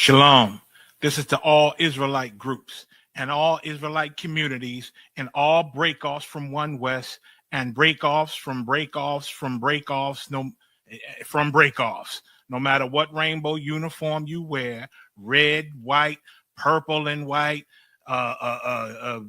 Shalom. This is to all Israelite groups and all Israelite communities and all breakoffs from One West and breakoffs from breakoffs from breakoffs from breakoffs. No matter what rainbow uniform you wear, red, white, purple, and white, all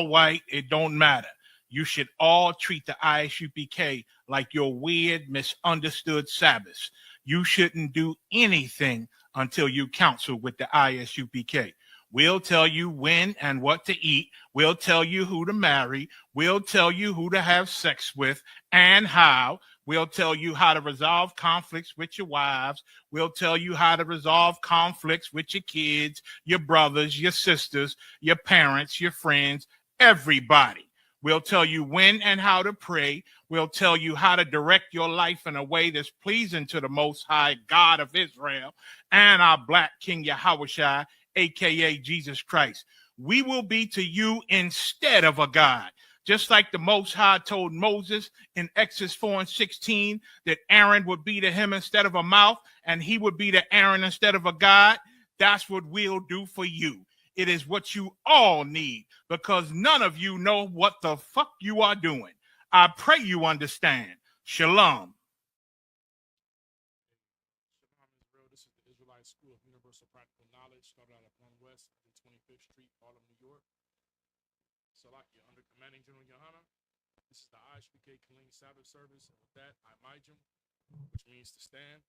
white, it don't matter. You should all treat the ISUPK like your weird, misunderstood Sabbaths. You shouldn't do anything until you counsel with the ISUPK. We'll tell you when and what to eat. We'll tell you who to marry. We'll tell you who to have sex with and how. We'll tell you how to resolve conflicts with your wives. We'll tell you how to resolve conflicts with your kids, your brothers, your sisters, your parents, your friends, everybody. We'll tell you when and how to pray. We'll tell you how to direct your life in a way that's pleasing to the Most High God of Israel and our Black King Yahushua, a.k.a. Jesus Christ. We will be to you instead of a God. Just like the Most High told Moses in Exodus 4:16 that Aaron would be to him instead of a mouth and he would be to Aaron instead of a God, that's what we'll do for you. It is what you all need because none of you know what the fuck you are doing. I pray you understand. Shalom. Shalom Israel. This is the Israelite School of Universal Practical Knowledge, started out at 1 West and 25th Street, Harlem, New York. Salakia, under Commanding General Yohana, this is the ISUPK Killeen Sabbath service. And with that, I Mijim, which means to stand.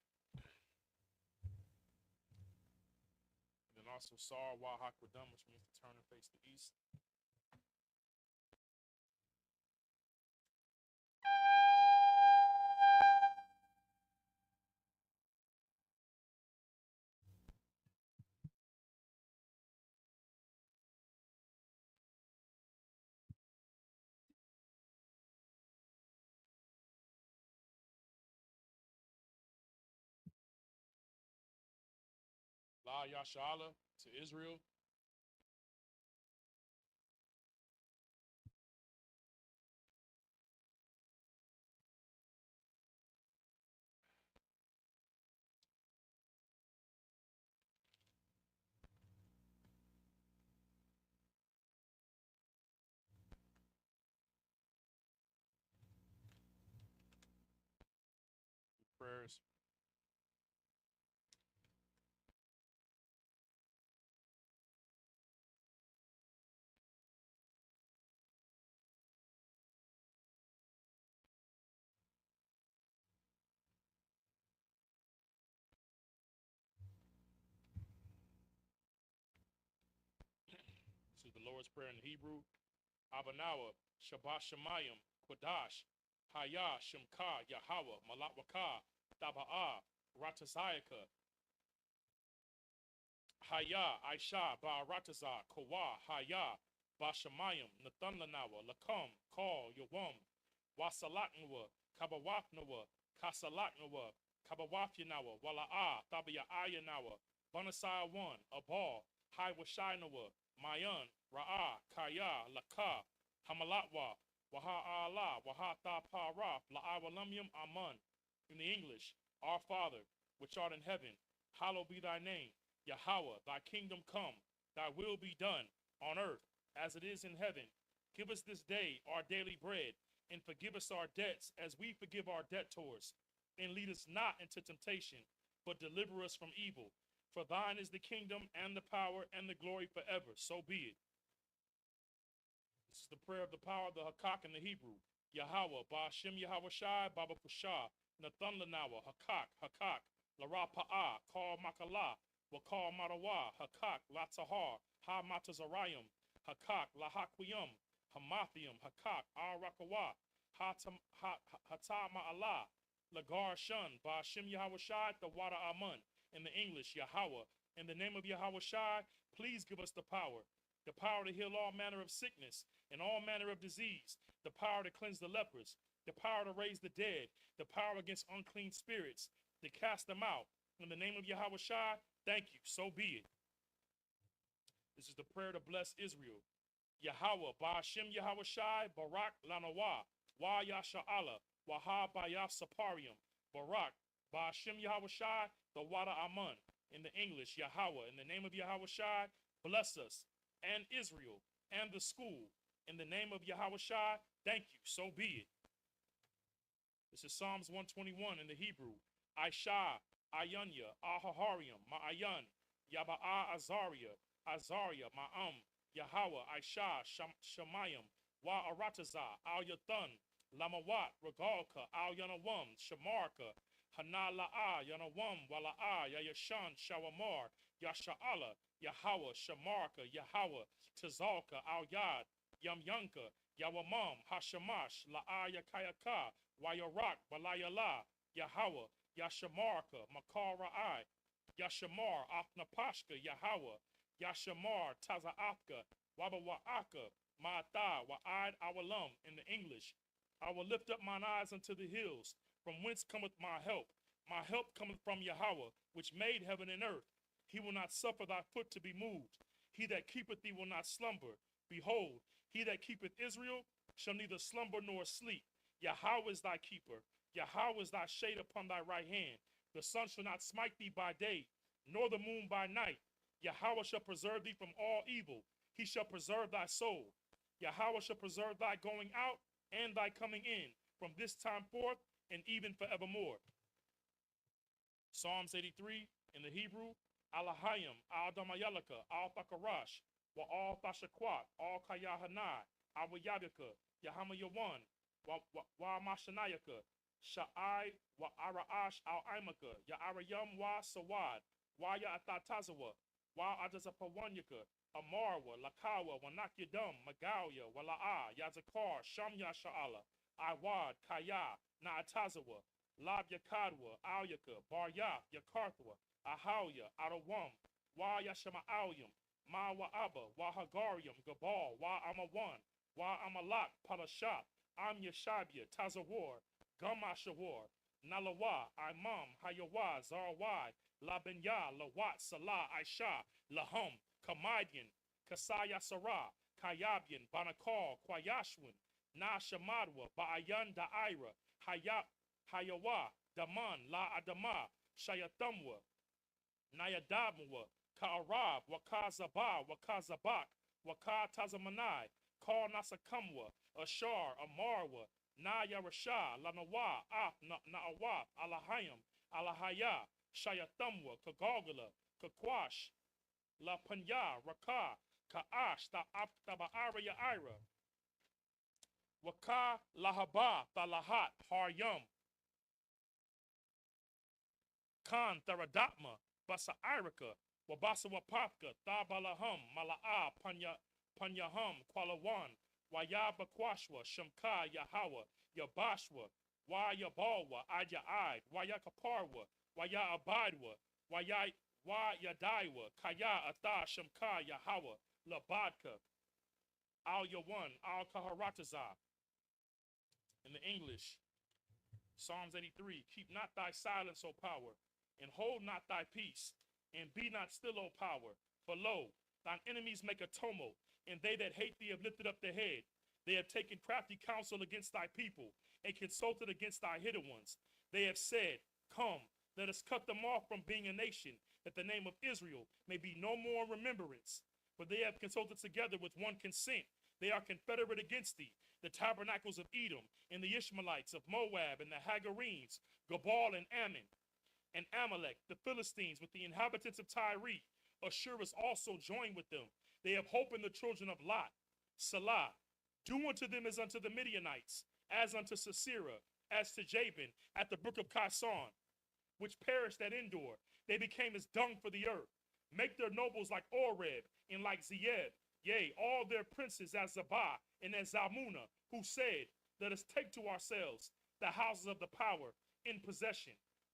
And then also Sar Wa Hakwadam, which means to turn and face the east. La Yashala to Israel. Prayers. This is the Lord's Prayer in Hebrew. Abanawa, Shabbat Shemayim, Kodash, Haya, Shemka, Yahweh, Malawaka, Daba'a, Ratazayaka, Haya, Aisha, Ba'arataza, Kawa, Haya, Bashamayim, Nathanlanawa, Lakam, Call, Yawam, Wasalatnawa, Kabawafnawa, Kasalatnawa, Kabawafyanawa, Wala'a, Thabia Ayanawa, Banasai 1, Abal, Hai Washinawa, Mayan, Ra'a, Kaya, Laka, Hamalatwa, Waha Allah, Waha Tha Paraf, La'awalamyam Aman. In the English, Our Father, which art in heaven, hallowed be thy name. Yahweh, thy kingdom come, thy will be done on earth as it is in heaven. Give us this day our daily bread, and forgive us our debts as we forgive our debtors. And lead us not into temptation, but deliver us from evil. For thine is the kingdom and the power and the glory forever. So be it. This is the prayer of the power of the Hakak in the Hebrew. Yahweh, Ba'ashem Yahawashi, Baba Pusha, Nathan Lanawa, Hakak, Hakak, Lara Pa'a, Kal Makala, Wakal Marawa, Hakak, Latzahar, Ha Matazarayim, Hakak, Lahakwiyum, Hamathium, Hakak, Arakawa, Hata Ma'ala, Lagar Shun, Ba'ashem Yahawashi, the Wada Amun. In the English, Yahweh, in the name of Yahawashi, please give us the power to heal all manner of sickness and all manner of disease, the power to cleanse the lepers, the power to raise the dead, the power against unclean spirits, to cast them out. In the name of Yahawashi, thank you, so be it. This is the prayer to bless Israel. Yahweh, Ba'ashem Yahawashi, Barak Lanawa, Wa Yasha'ala, Waha Bayaf Saparium, Barak, Ba'ashem Yahawashi, the Wada Amun. In the English, Yahweh. In the name of Yahweh Shai, bless us and Israel and the school. In the name of Yahweh Shai, thank you. So be it. This is Psalms 121 in the Hebrew. Aisha, Ayunya, Ahahariam, Ma'ayan, Yaba'a Azariah, Azariah, Ma'am, Yahweh, Aisha, Shemayim, Wa Arataza, Al Yathan, Lamawat, Regalka, Al Yanawam, Shamarka, Hanala'a, Yanawam, Wala'a, Yayashan, Shawamar, Yasha'ala, Yahweh, Shamarka, Yahweh, Tazalka, Al Yad, Yamyanka, Yawamam, Hashamash, La'a Yakayaka, Wayarak, Balayala, Yahweh, Yashamarka, Makara'ai, Yashamar, Afnapashka, Yahweh, Yashamar, Tazaapka, Wabawa'aka, Ma'ata, Wa'ad Awalam, in the English. I will lift up mine eyes unto the hills, from whence cometh my help. My help cometh from Yahweh, which made heaven and earth. He will not suffer thy foot to be moved. He that keepeth thee will not slumber. Behold, he that keepeth Israel shall neither slumber nor sleep. Yahweh is thy keeper. Yahweh is thy shade upon thy right hand. The sun shall not smite thee by day, nor the moon by night. Yahweh shall preserve thee from all evil. He shall preserve thy soul. Yahweh shall preserve thy going out and thy coming in from this time forth and even forevermore. Psalms 83 in the Hebrew. Alahayim, Al-Damayalaka, Al-Fakarash, Wa-Al-Fashakwat, Al-Kayahanai, Al-Wayabika, Yahamayawan, Wa-Mashanayaka, Sha'ai, Wa-Ara'ash, Al-Imaka, Ya'arayam, Wa-Sawad, Wa-Ya'atatazawa, Wa-Adazapawanyaka, Amarwa, Lakawa, Wanakyadam, Magalia, Wala'a, Yazakar, Shamya Sha'ala, Iwad, Kaya, Naatazawa, Lab Yakadwa, Alyaka, Barya, Yakarthwa, Ahawya, Arawam, Wa Yashama'alyam, Ma Wa'aba, Wa Hagarium, Gabal, Wa Amawan, Wa Amalak, Palashat, Am Yashabya, Tazawar, Gamashawar, Nalawa, Imam, Hayawa, Zarawai, Labenya, Lawat, Salah, Aisha, Lahum, Kamadian, Kasaya Sarah, Kayabian, Banakal, Kwayashwin, Na Shamadwa, Ba'ayan Da'ira, Hayawa, Daman, La Adama, Shayathamwa, Nayadamwa, Ka'arab, Wakazaba, Wakazabak, Wakatazamanai, Kal Nasakamwa, Ashar, Amarwa, Naya Rasha, Lanawa, Na'awaf, Alahayam, Alahaya, Shayathamwa, Kagogala, Kakwash, La Panya, Raka, Ka'ash, Taba'ara Ira, Waka, Lahaba, Talahat, Haryam, Khan, Tharadatma, Basa Irika, Wabasa Wapapka, Thabalahum, Mala'a, Panyahum, Kwalawan, Wayabakwashwa, Shamka, Yahawa, Yabashwa, Wayabalwa, Ajaid, Wayakaparwa, Wayabadwa, Wayadaiwa, Kaya, Atha, Shamka, Yahawa, Labadka, Al Yawan, Al Kaharataza. In the English, Psalms 83, keep not thy silence, O power, and hold not thy peace, and be not still, O power. For lo, thine enemies make a tumult, and they that hate thee have lifted up their head. They have taken crafty counsel against thy people, and consulted against thy hidden ones. They have said, come, let us cut them off from being a nation, that the name of Israel may be no more in remembrance. For they have consulted together with one consent. They are confederate against thee, the tabernacles of Edom, and the Ishmaelites of Moab, and the Hagarenes, Gabal and Ammon, and Amalek, the Philistines, with the inhabitants of Tyre. Ashur is also joined with them. They have hope in the children of Lot. Salah, do unto them as unto the Midianites, as unto Sisera, as to Jabin, at the brook of Kison, which perished at Endor. They became as dung for the earth. Make their nobles like Oreb, and like Zeeb, yea, all their princes as Zabah, and as Zalmunna, who said, let us take to ourselves the houses of the power in possession.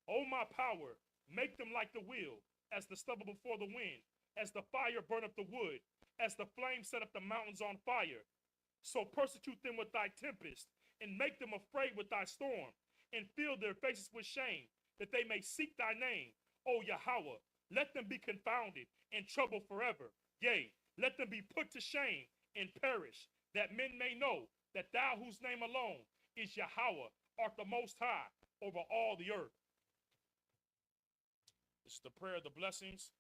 O my power, make them like the wheel, as the stubble before the wind, as the fire burn up the wood, as the flame set up the mountains on fire. So persecute them with thy tempest, and make them afraid with thy storm, and fill their faces with shame, that they may seek thy name. O Yahweh, let them be confounded and troubled forever. Yea, let them be put to shame and perish, that men may know that thou, whose name alone is Yahweh, art the most high over all the earth. This is the prayer of the blessings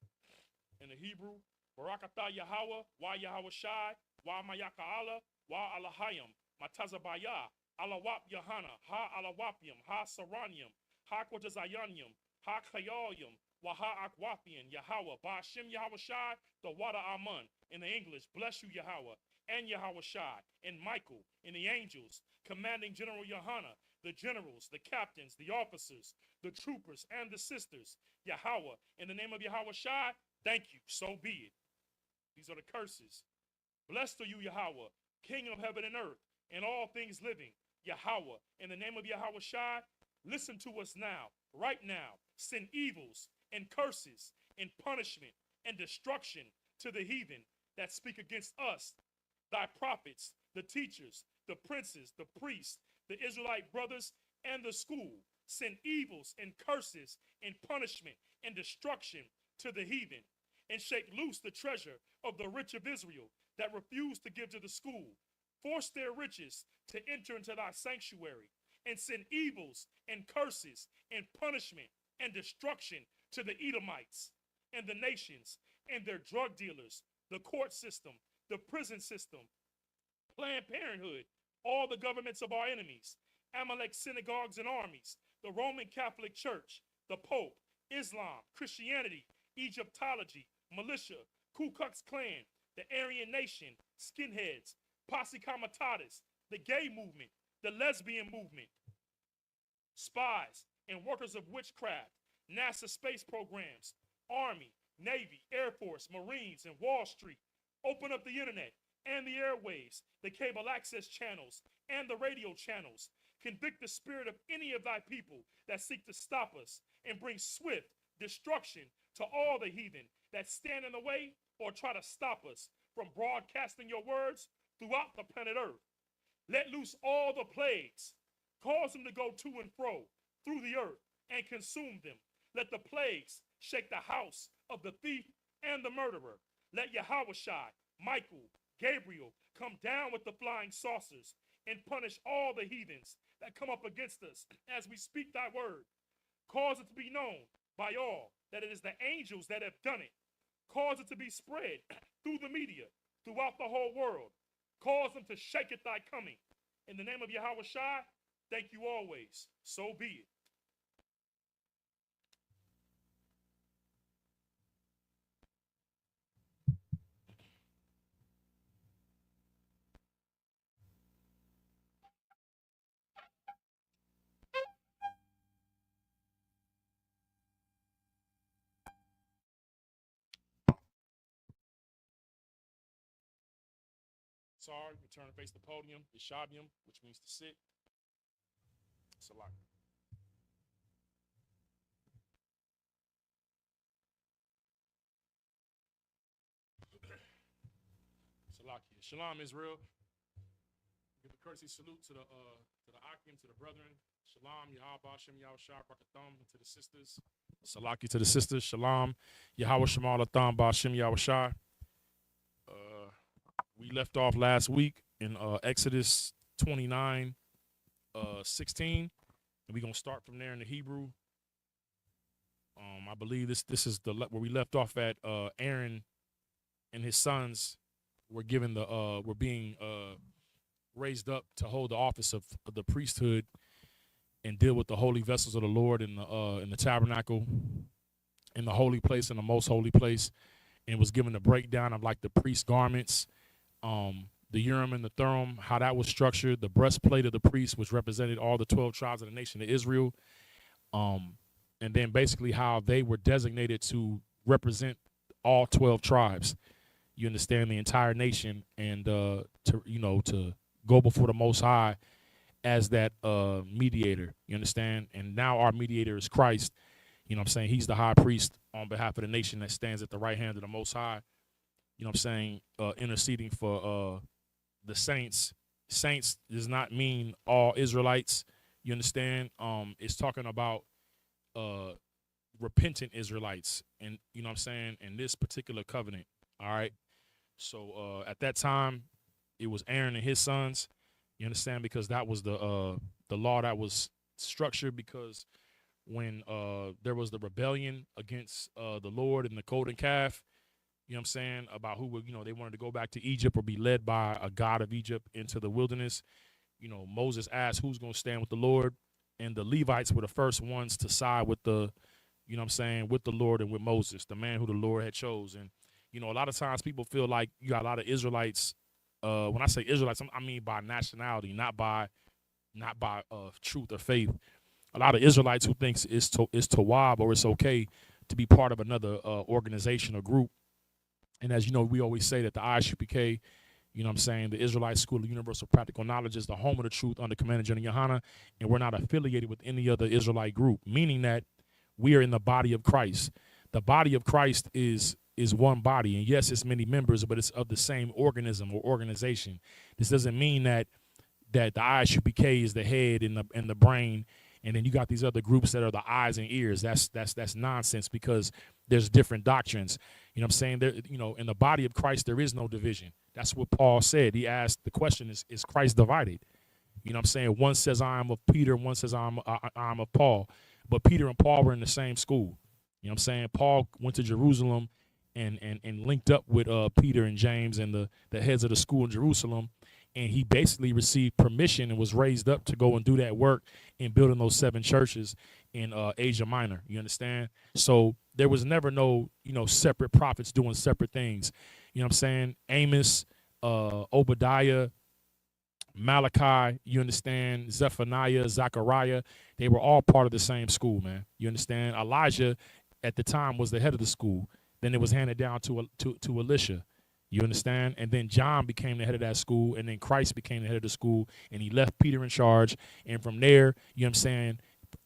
in the Hebrew. Barakatah Yahweh, wa Yahweh Shai, wa Mayaka'ala, wa Alahayim, Matazabaya, Alawap Yahana, ha Alawapium, ha Saranium, ha Quatazayanium, ha Kayalium, wa ha Akwapian, Yahweh, Ba'ashem Yahweh Shai, the Wada Amun. In the English, bless you, Yahweh, and Yahweh Shai, and Michael, and the angels, commanding General Yohana, the generals, the captains, the officers, the troopers, and the sisters, Yahweh, in the name of Yahweh Shai, thank you, so be it. These are the curses. Blessed are you, Yahweh, King of heaven and earth, and all things living. Yahweh, in the name of Yahweh Shai, listen to us now, right now. Send evils and curses and punishment and destruction to the heathen that speak against us, thy prophets, the teachers, the princes, the priests, the Israelite brothers, and the school. Send evils and curses and punishment and destruction to the heathen, and shake loose the treasure of the rich of Israel that refuse to give to the school. Force their riches to enter into thy sanctuary, and send evils and curses and punishment and destruction to the Edomites and the nations and their drug dealers, the court system, the prison system, Planned Parenthood, all the governments of our enemies, Amalek synagogues and armies, the Roman Catholic Church, the Pope, Islam, Christianity, Egyptology, militia, Ku Klux Klan, the Aryan Nation, skinheads, Posse Comitatus, the gay movement, the lesbian movement, spies and workers of witchcraft, NASA space programs, Army, Navy, Air Force, Marines, and Wall Street. Open up the internet and the airwaves, the cable access channels, and the radio channels. Convict the spirit of any of thy people that seek to stop us, and bring swift destruction to all the heathen that stand in the way or try to stop us from broadcasting your words throughout the planet Earth. Let loose all the plagues. Cause them to go to and fro through the earth and consume them. Let the plagues shake the house of the thief and the murderer. Let Yahweh Shai, Michael, Gabriel come down with the flying saucers and punish all the heathens that come up against us as we speak thy word. Cause it to be known by all that it is the angels that have done it. Cause it to be spread through the media, throughout the whole world. Cause them to shake at thy coming. In the name of Yahweh Shai, thank you always. So be it. Sorry, return to face the podium, Yeshabium, which means to sit. Salak. Salakia. Shalom, Israel. Give a courtesy salute to the Akim, to the brethren. Shalom, Yahweh, Shem, Yahweh, Shah, Barakatham, to the sisters. Salaki to the sisters. Shalom, Yahweh, Shemal, Atham, Ba'ashem, Yahweh, Shah. We left off last week in Exodus 29, 16. And we're going to start from there in the Hebrew. I believe this is where we left off at. Aaron and his sons were given were being raised up to hold the office of the priesthood and deal with the holy vessels of the Lord in the tabernacle, in the holy place, in the most holy place, and was given a breakdown of like the priest garments, the Urim and the Thummim, how that was structured, the breastplate of the priest, which represented all the 12 tribes of the nation of Israel, and then basically how they were designated to represent all 12 tribes. You understand, the entire nation, and to go before the Most High as that mediator. You understand? And now our mediator is Christ. You know what I'm saying? He's the high priest on behalf of the nation that stands at the right hand of the Most High. You know what I'm saying? Interceding for the saints. Saints does not mean all Israelites. You understand? It's talking about repentant Israelites, and you know what I'm saying, in this particular covenant. All right. So at that time, it was Aaron and his sons. You understand? Because that was the law that was structured, because when there was the rebellion against the Lord and the golden calf. You know what I'm saying? About who would, they wanted to go back to Egypt or be led by a god of Egypt into the wilderness. Moses asked who's going to stand with the Lord, and the Levites were the first ones to side with with the Lord and with Moses, the man who the Lord had chose. And, a lot of times people feel like you got a lot of Israelites. When I say Israelites, I mean by nationality, not by truth or faith. A lot of Israelites who thinks it's tawab or it's okay to be part of another organization or group. And as you know, we always say that the ISUPK, the Israelite School of Universal Practical Knowledge, is the home of the truth under Commander General Yohana, and we're not affiliated with any other Israelite group, meaning that we are in the body of Christ. The body of Christ is one body, and yes, it's many members, but it's of the same organism or organization. This doesn't mean that the ISUPK is the head and the brain, and then you got these other groups that are the eyes and ears. That's nonsense, because there's different doctrines. You know what I'm saying? There, in the body of Christ, there is no division. That's what Paul said. He asked the question, is Christ divided? You know what I'm saying? One says I am of Peter, and one says I'm of Paul. But Peter and Paul were in the same school. You know what I'm saying? Paul went to Jerusalem and linked up with Peter and James and the heads of the school in Jerusalem. And he basically received permission and was raised up to go and do that work in building those 7 churches in Asia Minor. You understand? So there was never no, separate prophets doing separate things. You know what I'm saying? Amos, Obadiah, Malachi, you understand? Zephaniah, Zechariah, they were all part of the same school, man. You understand? Elijah at the time was the head of the school. Then it was handed down to Elisha. You understand? And then John became the head of that school, and then Christ became the head of the school, and he left Peter in charge. And from there, you know what I'm saying,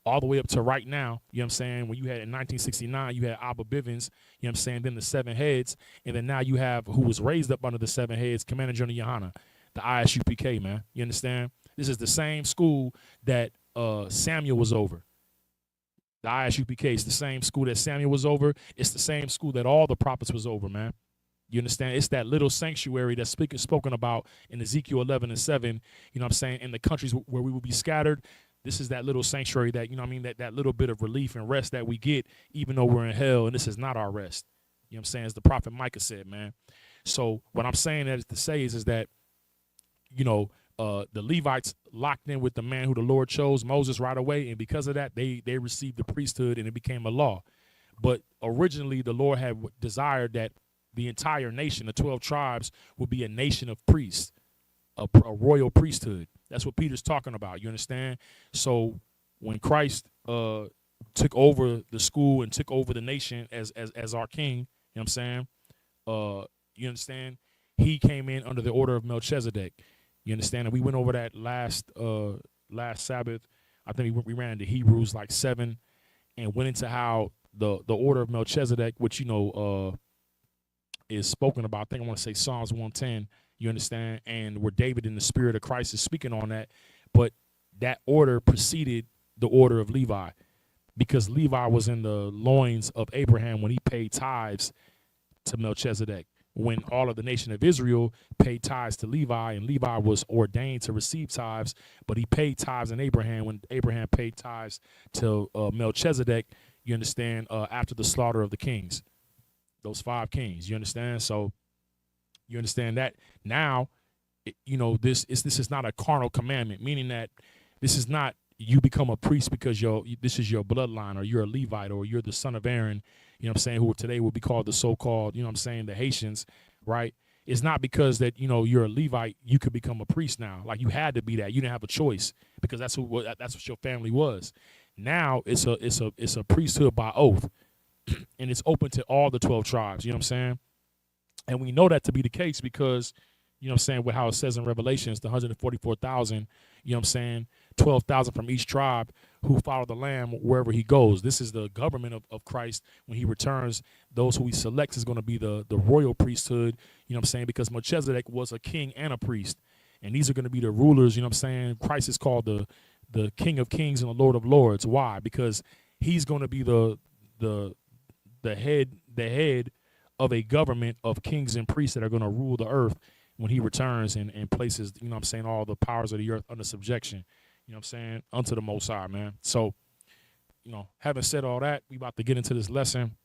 all the way up to right now, you know what I'm saying, when you had in 1969, you had Abba Bivens, you know what I'm saying, then the 7 heads, and then now you have who was raised up under the 7 heads, Commander General Yohana, the ISUPK, man. You understand? This is the same school that Samuel was over. The ISUPK is the same school that Samuel was over. It's the same school that all the prophets was over, man. You understand? It's that little sanctuary that's spoken about in Ezekiel 11:7, you know what I'm saying, in the countries where we will be scattered. This is that little sanctuary that, that little bit of relief and rest that we get, even though we're in hell, and this is not our rest. You know what I'm saying? As the prophet Micah said, man. So what I'm saying that is to say is that, the Levites locked in with the man who the Lord chose, Moses, right away, and because of that, they received the priesthood and it became a law. But originally, the Lord had desired that the entire nation, the 12 tribes, would be a nation of priests, a royal priesthood. That's what Peter's talking about. You understand? So when Christ took over the school and took over the nation as our king, you know what I'm saying? You understand? He came in under the order of Melchizedek. You understand? And we went over that last Sabbath. I think we ran into Hebrews 7 and went into how the order of Melchizedek, which is spoken about. I think I want to say Psalms 110, you understand, and where David in the spirit of Christ is speaking on that. But that order preceded the order of Levi, because Levi was in the loins of Abraham when he paid tithes to Melchizedek. When all of the nation of Israel paid tithes to Levi, and Levi was ordained to receive tithes, but he paid tithes in Abraham when Abraham paid tithes to Melchizedek, you understand, after the slaughter of the kings. Those 5 kings, you understand? So you understand that now, this is not a carnal commandment, meaning that this is not you become a priest because this is your bloodline, or you're a Levite, or you're the son of Aaron, you know what I'm saying, who today would be called the so-called, you know what I'm saying, the Haitians, right? It's not because that, you're a Levite, you could become a priest now. Like, you had to be that. You didn't have a choice, because that's what your family was. Now it's a priesthood by oath. And it's open to all the 12 tribes, you know what I'm saying? And we know that to be the case because, you know what I'm saying, with how it says in Revelations, the 144,000, you know what I'm saying, 12,000 from each tribe who follow the Lamb wherever he goes. This is the government of Christ when he returns. Those who he selects is going to be the royal priesthood, you know what I'm saying, because Melchizedek was a king and a priest. And these are going to be the rulers, you know what I'm saying? Christ is called the King of Kings and the Lord of Lords. Why? Because he's going to be the head of a government of kings and priests that are going to rule the earth when he returns and places, you know what I'm saying, all the powers of the earth under subjection, you know what I'm saying, unto the Most High, man. So, having said all that, we about to get into this lesson.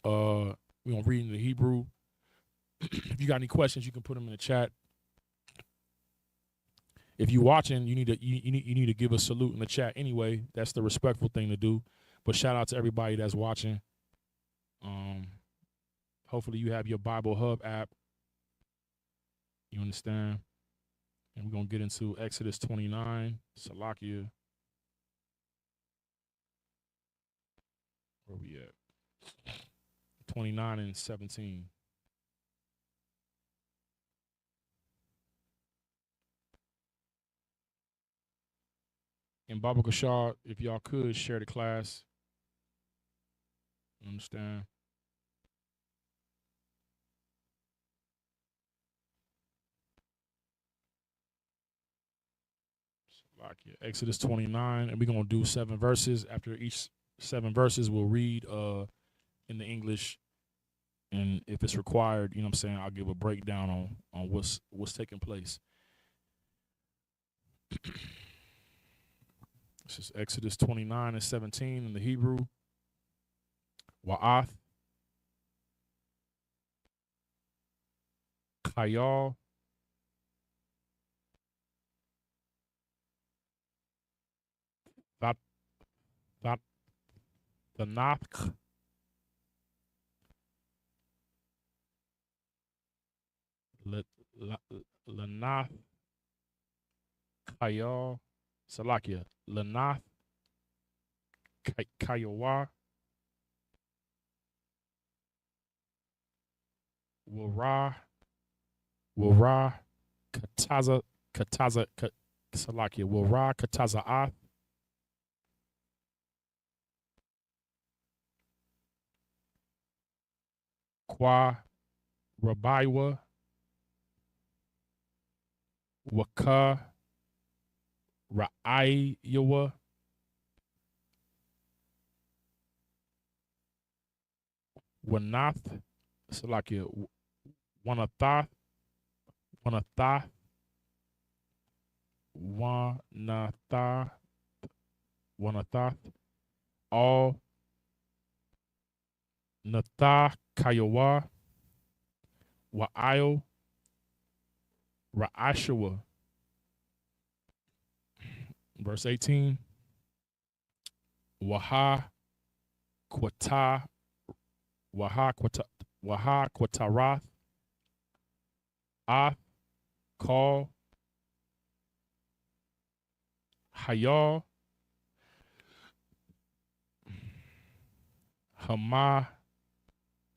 We're gonna read in the Hebrew. If you got any questions, you can put them in the chat. If you're watching, you need to give a salute in the chat anyway. That's the respectful thing to do. But shout out to everybody that's watching. Hopefully you have your Bible Hub app. You understand? And we're gonna get into Exodus 29, Salakia. Where we at? 29 and 17. And Baba Kashar, if y'all could share the class. You understand? Salakia. Exodus 29, and we're gonna do 7 verses. After each 7 verses, we'll read in the English. And if it's required, you know what I'm saying, I'll give a breakdown on what's taking place. This is Exodus 29 and 17 in the Hebrew. Wa'ath, Kayal, Thanath, Lanath, Kayal, Salakia, Lanath, Kayawa, Wara, Salakia, Wara, Kataza'ath, Kwa, Rabaiwa, Waka, Ra'ayawa, Wanath, Salakia, Wanathath, all Nathah, Kayawa, Wa'ayo, Ra'ashawa. Verse 18. Waha Quatarath, Ath, Call, Hayal, Hama,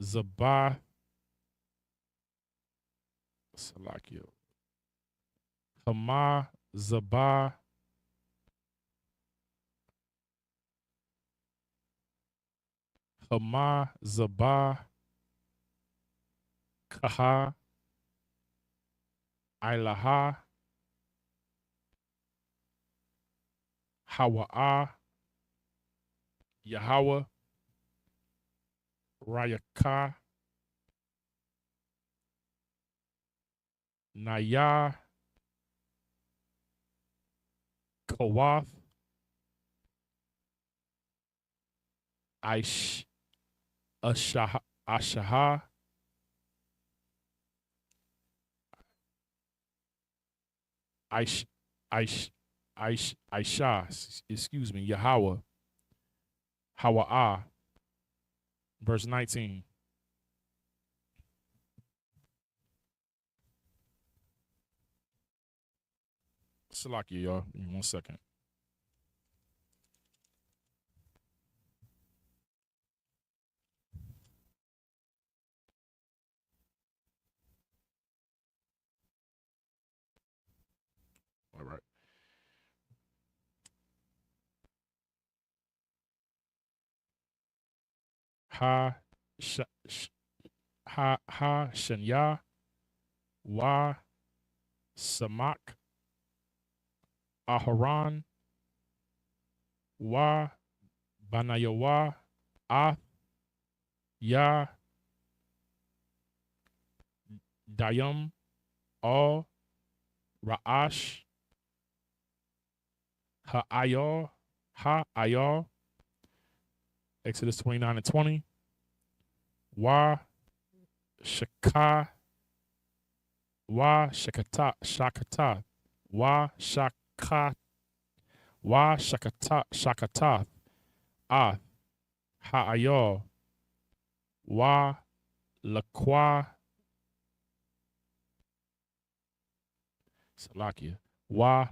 Zabah, Salakia, Hama, Zabah, Hama, Zabah, Kaha, Ilaha, Hawa'ah, Yahweh, Rayakah, Nayah, Kawath, Ashaha, Aisha, excuse me, Yahweh, Hawa'ah. Verse 19. Salakia, y'all. Give me 1 second. All right. Shanya, Wa, Samak, Aharon, Wa, Banayawa, Ath, Ya, Dayam, All, Ra'ash, Ha'ayal, Exodus 29 and 20. Wa shaka wa shakata wa shakata ah ha'ayo wa lakwa salakia wa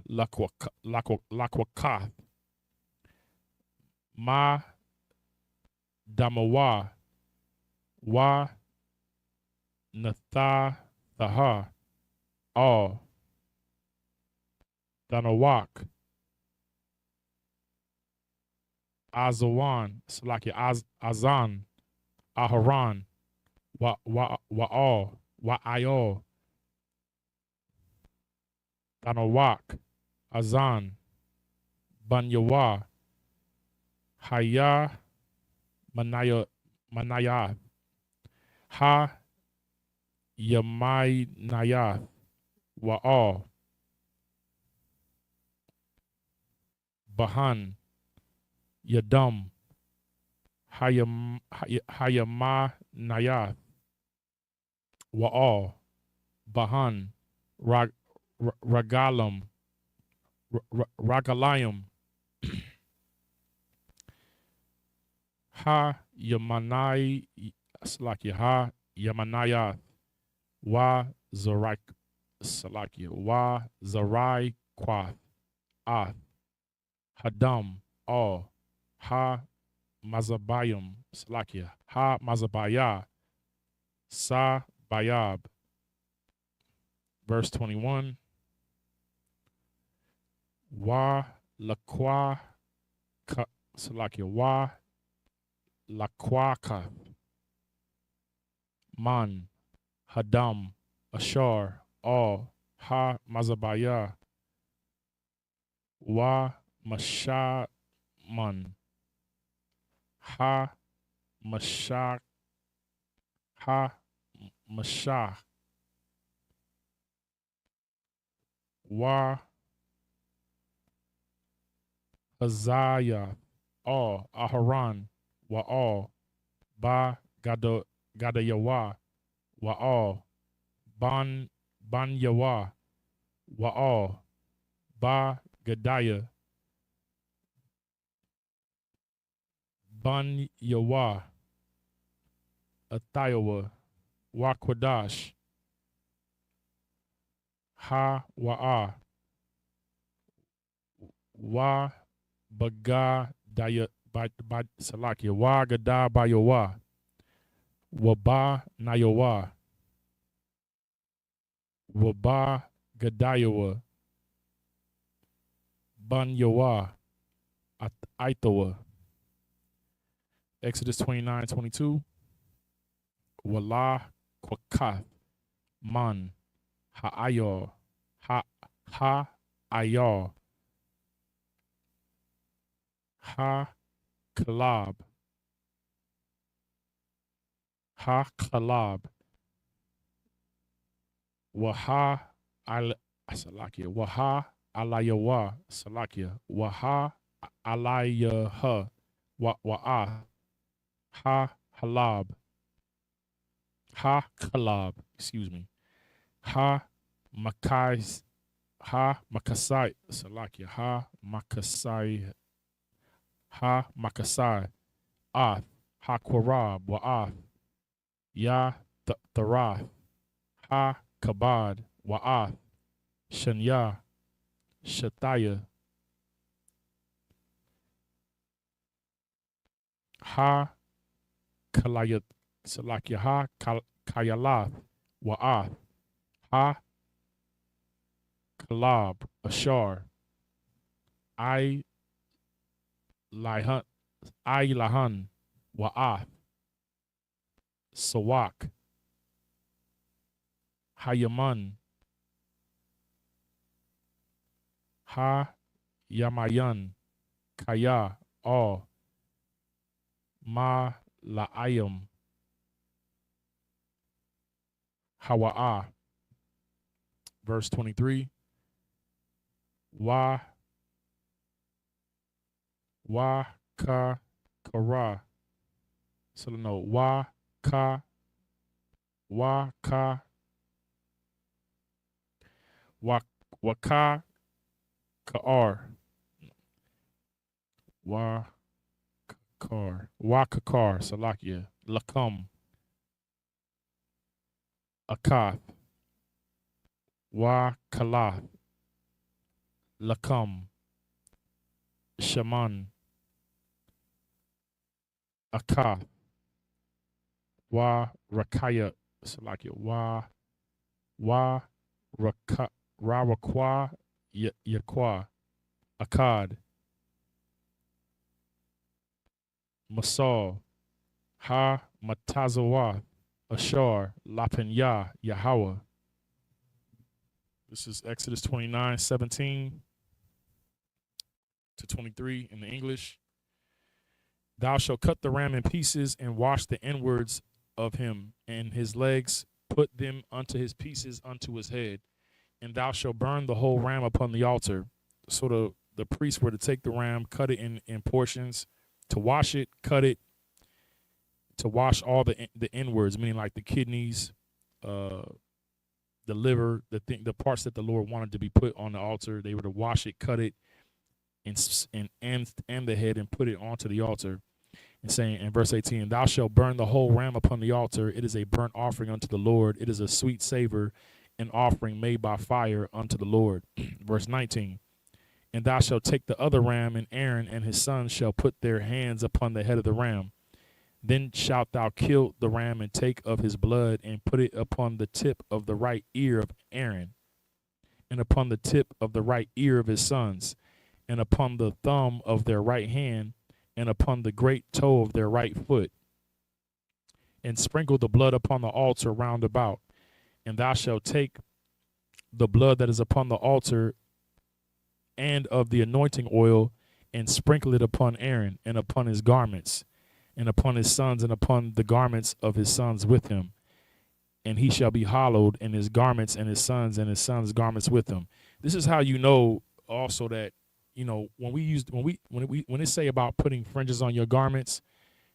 lakwaka ma damawa wa nathathaha all danawak azawan salakia azan aharan wa all wa ayo danawak azan banyawa haya manaya ha yamaynayath wa all bahan yadam hayamanayath wa all bahan ragalayim ha yamanai salakia ha yamanayath wa zarai salakia wa zarai kwath ath hadam all ha mazabayim salakia ha mazabaya sa bayab. Verse 21. Wa lakwa salakia wa lakwaka man hadam ashar all ha mazabaya wa mashaman ha mashah wa hazaya all aharan wa all ba gadayawa wa all ban yawa wa all ba gadaya ban yawa atayawa wa kwadash ha wa wa baga daya ba salakia wa gada bayowa wa ba nayowa wa ba gadayowa ban yowa aitawa. Exodus 29:22. Wala kwakath man ha'ayo ayo ha kalab waha salakia waha alayawa salakia waha alayaha wa'a ha kalab excuse me ha makasai salakia ha makasai ath ha korab wa'ath ya tharath ha kabad wa'ath shanya shataya ha kalayat salakia ha kayalath wa'ath ha kalab ashar I lahan wa'ath sawak hayaman ha yamayan kaya all ma la'ayam hawa'a. Verse 23. Wa ka kara So no, wa, ka, wa, ka, wa, ka, ar, wa, wa, kakar, Salakia, lakum, akath, wa, kalath, lakum, shaman, akath, wa, rakaya, Salakia, wa, rawakwa, yakwa, akad, masal, ha, matazawa, ashar, lapenya, Yahweh. This is Exodus 29:17 to 23 in the English. Thou shalt cut the ram in pieces and wash the inwards of him and his legs, put them unto his pieces unto his head, and thou shalt burn the whole ram upon the altar. So the priests were to take the ram, cut it in portions, to wash it, cut it, to wash all the inwards, meaning like the kidneys, the liver, the parts that the Lord wanted to be put on the altar. They were to wash it, cut it, and the head, and put it onto the altar. And saying in verse 18, thou shalt burn the whole ram upon the altar. It is a burnt offering unto the Lord. It is a sweet savor, an offering made by fire unto the Lord. Verse 19, and thou shalt take the other ram, and Aaron and his sons shall put their hands upon the head of the ram. Then shalt thou kill the ram, and take of his blood, and put it upon the tip of the right ear of Aaron, and upon the tip of the right ear of his sons, and upon the thumb of their right hand, and upon the great toe of their right foot. And sprinkle the blood upon the altar round about. And thou shalt take the blood that is upon the altar and of the anointing oil, and sprinkle it upon Aaron, and upon his garments, and upon his sons, and upon the garments of his sons with him. And he shall be hallowed, in his garments, and his sons' garments with him. This is how you know also that, you know, when they say about putting fringes on your garments,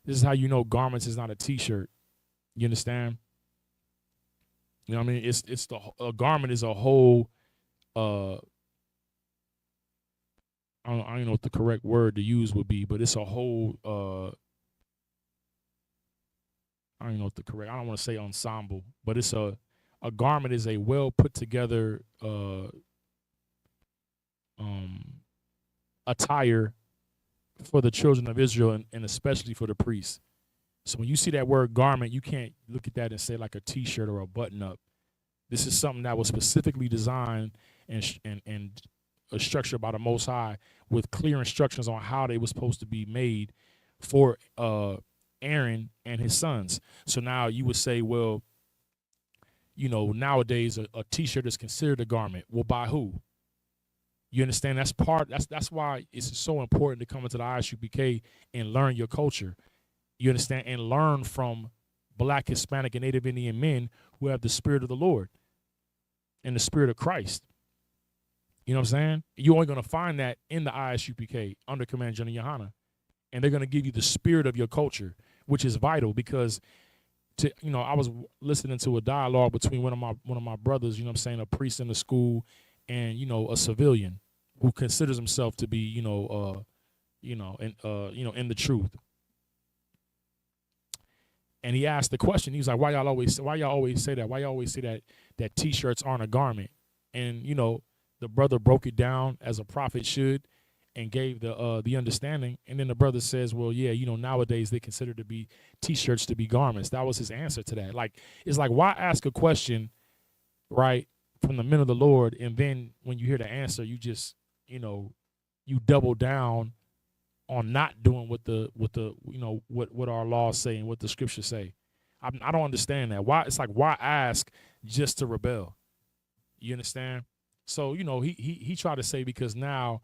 this is how you know garments is not a t-shirt. You understand? You know what I mean? A garment is a whole, I don't know what the correct word to use would be, but it's a whole, I don't know what the correct, I don't want to say ensemble, but it's a garment is a well put together attire for the children of Israel, and especially for the priests. So when you see that word garment, you can't look at that and say like a t-shirt or a button-up. This is something that was specifically designed and structured by the Most High, with clear instructions on how they were supposed to be made for Aaron and his sons. So now you would say, well, you know, nowadays a t-shirt is considered a garment. Well, by who? You understand? That's why it's so important to come into the ISUPK and learn your culture. You understand? And learn from Black, Hispanic, and Native Indian men who have the spirit of the Lord and the spirit of Christ. You know what I'm saying? You're only going to find that in the ISUPK under Command General Yohana. And they're going to give you the spirit of your culture, which is vital, because I was listening to a dialogue between one of my brothers, you know what I'm saying, a priest in the school, and, you know, a civilian who considers himself to be, in the truth. And he asked the question. He was like, "Why y'all always say that? Why y'all always say that t-shirts aren't a garment?" And, you know, the brother broke it down as a prophet should, and gave the understanding. And then the brother says, "Well, yeah, you know, nowadays they consider to be t-shirts to be garments." That was his answer to that. Like, it's like, why ask a question, right, from the men of the Lord, and then when you hear the answer, you just, you know, you double down on not doing what our laws say and what the scriptures say. I don't understand that. Why? It's like, why ask just to rebel? You understand? So, you know, he tried to say because now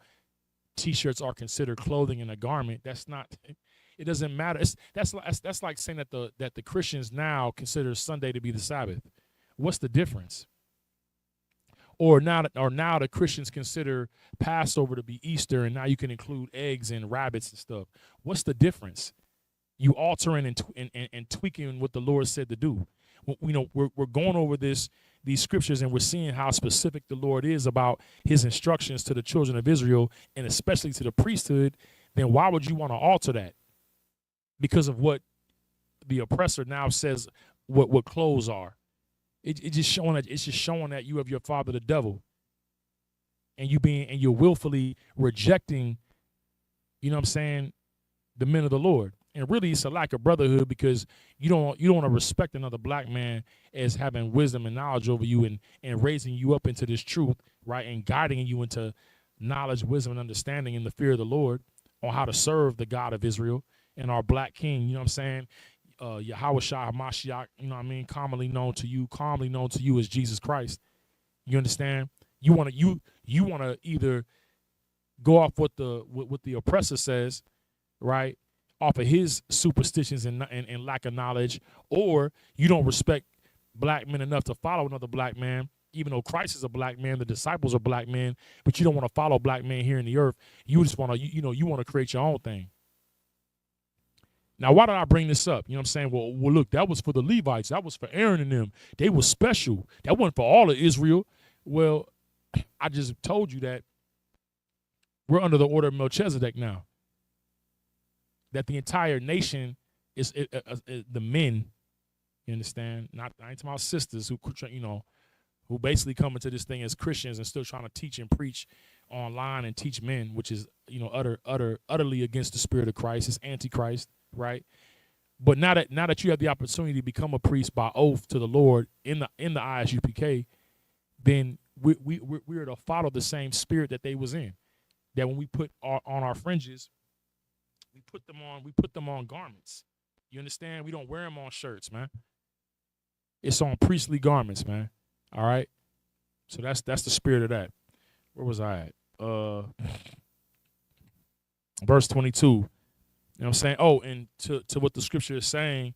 t-shirts are considered clothing and a garment. That's not. It doesn't matter. That's like saying that the Christians now consider Sunday to be the Sabbath. What's the difference? Or now the Christians consider Passover to be Easter, and now you can include eggs and rabbits and stuff. What's the difference? You altering and tweaking what the Lord said to do. We're going over these scriptures, and we're seeing how specific the Lord is about his instructions to the children of Israel, and especially to the priesthood. Then why would you want to alter that? Because of what the oppressor now says what clothes are. It's just showing that you have your father the devil, and you're willfully rejecting, you know what I'm saying, the men of the Lord. And really, it's a lack of brotherhood, because you don't want to respect another black man as having wisdom and knowledge over you, and raising you up into this truth, right, and guiding you into knowledge, wisdom, and understanding in the fear of the Lord on how to serve the God of Israel and our black king. You know what I'm saying? Yahweh Shah Hamashiach, you know what I mean, commonly known to you as Jesus Christ. You understand? You want to either go off what the oppressor says, right, off of his superstitions and lack of knowledge, or you don't respect black men enough to follow another black man, even though Christ is a black man, the disciples are black men, but you don't want to follow black men here in the earth. You just want to, you want to create your own thing. Now, why did I bring this up? You know what I'm saying? Well, look, that was for the Levites. That was for Aaron and them. They were special. That wasn't for all of Israel. Well, I just told you that we're under the order of Melchizedek now. That the entire nation is the men, you understand? I ain't talking about sisters who basically come into this thing as Christians and still trying to teach and preach online and teach men, which is, utterly against the spirit of Christ. It's antichrist, right? But now that you have the opportunity to become a priest by oath to the Lord in the ISUPK, then we're to follow the same spirit that they was in. That when we put on our fringes, we put them on garments. You understand? We don't wear them on shirts, man. It's on priestly garments, man. All right. So that's the spirit of that. Where was I at? Verse 22. You know what I'm saying? Oh, and to what the scripture is saying,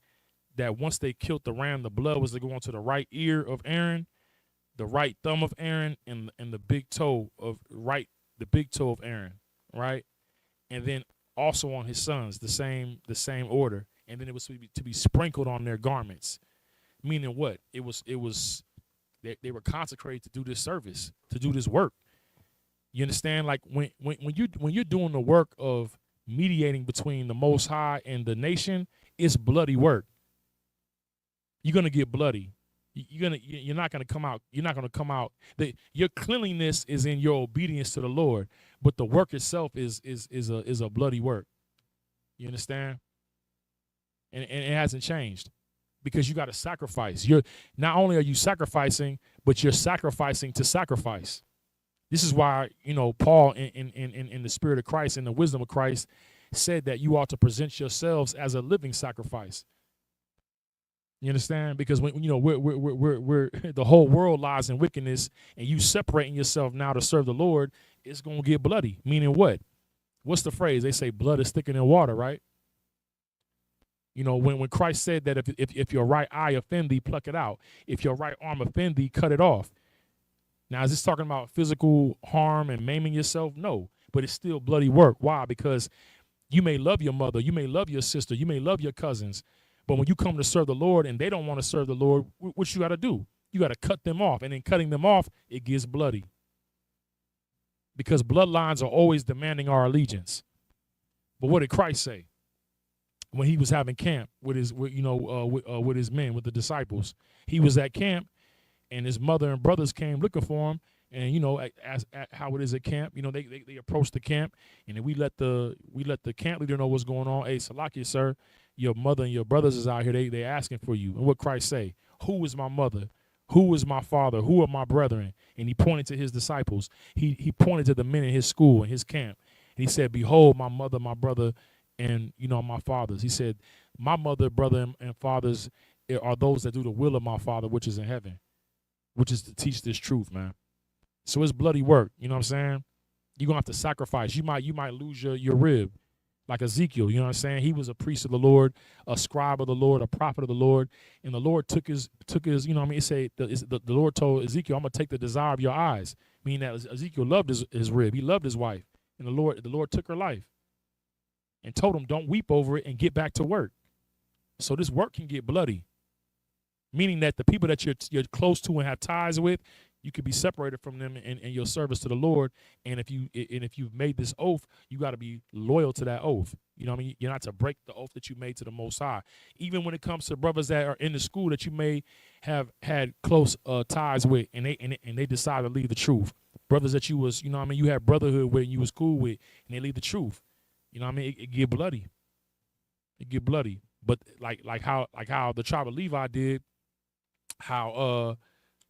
that once they killed the ram, the blood was to go onto the right ear of Aaron, the right thumb of Aaron, and the big toe of Aaron, right? And then also on his sons, the same order. And then it was to be sprinkled on their garments. Meaning what? It was they were consecrated to do this service, to do this work. You understand? Like when you're doing the work of mediating between the Most High and the nation, it's bloody work. You're gonna get bloody. You're not gonna come out. You're not gonna come out. Your cleanliness is in your obedience to the Lord, but the work itself is a bloody work. You understand? And it hasn't changed, because you got to sacrifice. Not only are you sacrificing, but you're sacrificing to sacrifice. This is why, Paul in the spirit of Christ and the wisdom of Christ said that you ought to present yourselves as a living sacrifice. You understand? Because when we're the whole world lies in wickedness, and you separating yourself now to serve the Lord, it's gonna get bloody. Meaning what? What's the phrase? They say blood is thicker than water, right? When Christ said that if your right eye offend thee, pluck it out. If your right arm offend thee, cut it off. Now, is this talking about physical harm and maiming yourself? No, but it's still bloody work. Why? Because you may love your mother, you may love your sister, you may love your cousins, but when you come to serve the Lord and they don't want to serve the Lord, what you got to do? You got to cut them off. And in cutting them off, it gets bloody. Because bloodlines are always demanding our allegiance. But what did Christ say when he was having camp with his men, with the disciples? He was at camp, and his mother and brothers came looking for him. And as how it is at camp, they approached the camp, and then we let the camp leader know what's going on. Hey, Salakia, sir, your mother and your brothers is out here. They asking for you. And what Christ say? Who is my mother? Who is my father? Who are my brethren? And he pointed to his disciples. He pointed to the men in his school, in his camp. And he said, behold, my mother, my brother, and my fathers. He said, my mother, brother, and fathers are those that do the will of my Father which is in heaven, which is to teach this truth, man. So it's bloody work. You know what I'm saying? You're going to have to sacrifice. You might lose your rib, like Ezekiel. You know what I'm saying? He was a priest of the Lord, a scribe of the Lord, a prophet of the Lord. And the Lord took his it say the Lord told Ezekiel, I'm going to take the desire of your eyes. Meaning that Ezekiel loved his rib. He loved his wife. And the Lord took her life. and told them, don't weep over it and get back to work. So this work can get bloody, meaning that the people that you're close to and have ties with, you could be separated from them in your service to the Lord. And if you've made this oath, you got to be loyal to that oath. You know what I mean? You're not to break the oath that you made to the Most High. Even when it comes to brothers that are in the school that you may have had close ties with, and they decide to leave the truth. Brothers that you was, you know what I mean, you had brotherhood with and you was cool with, and they leave the truth. You know what I mean? It get bloody. It get bloody. But like how the tribe of Levi did, how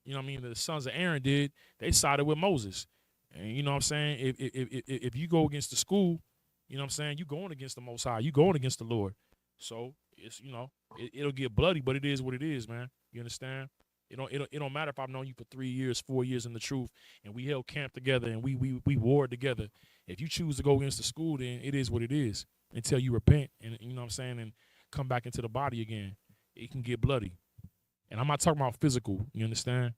you know what I mean, the sons of Aaron did, they sided with Moses. And you know what I'm saying? If you go against the school, you know what I'm saying, you going against the Most High, you going against the Lord. So it's, you know, it'll get bloody, but it is what it is, man. You understand? It don't matter if I've known you for 3 years, 4 years in the truth, and we held camp together and we warred together. If you choose to go against the school, then it is what it is until you repent and, you know what I'm saying, and come back into the body again. It can get bloody. And I'm not talking about physical, you understand?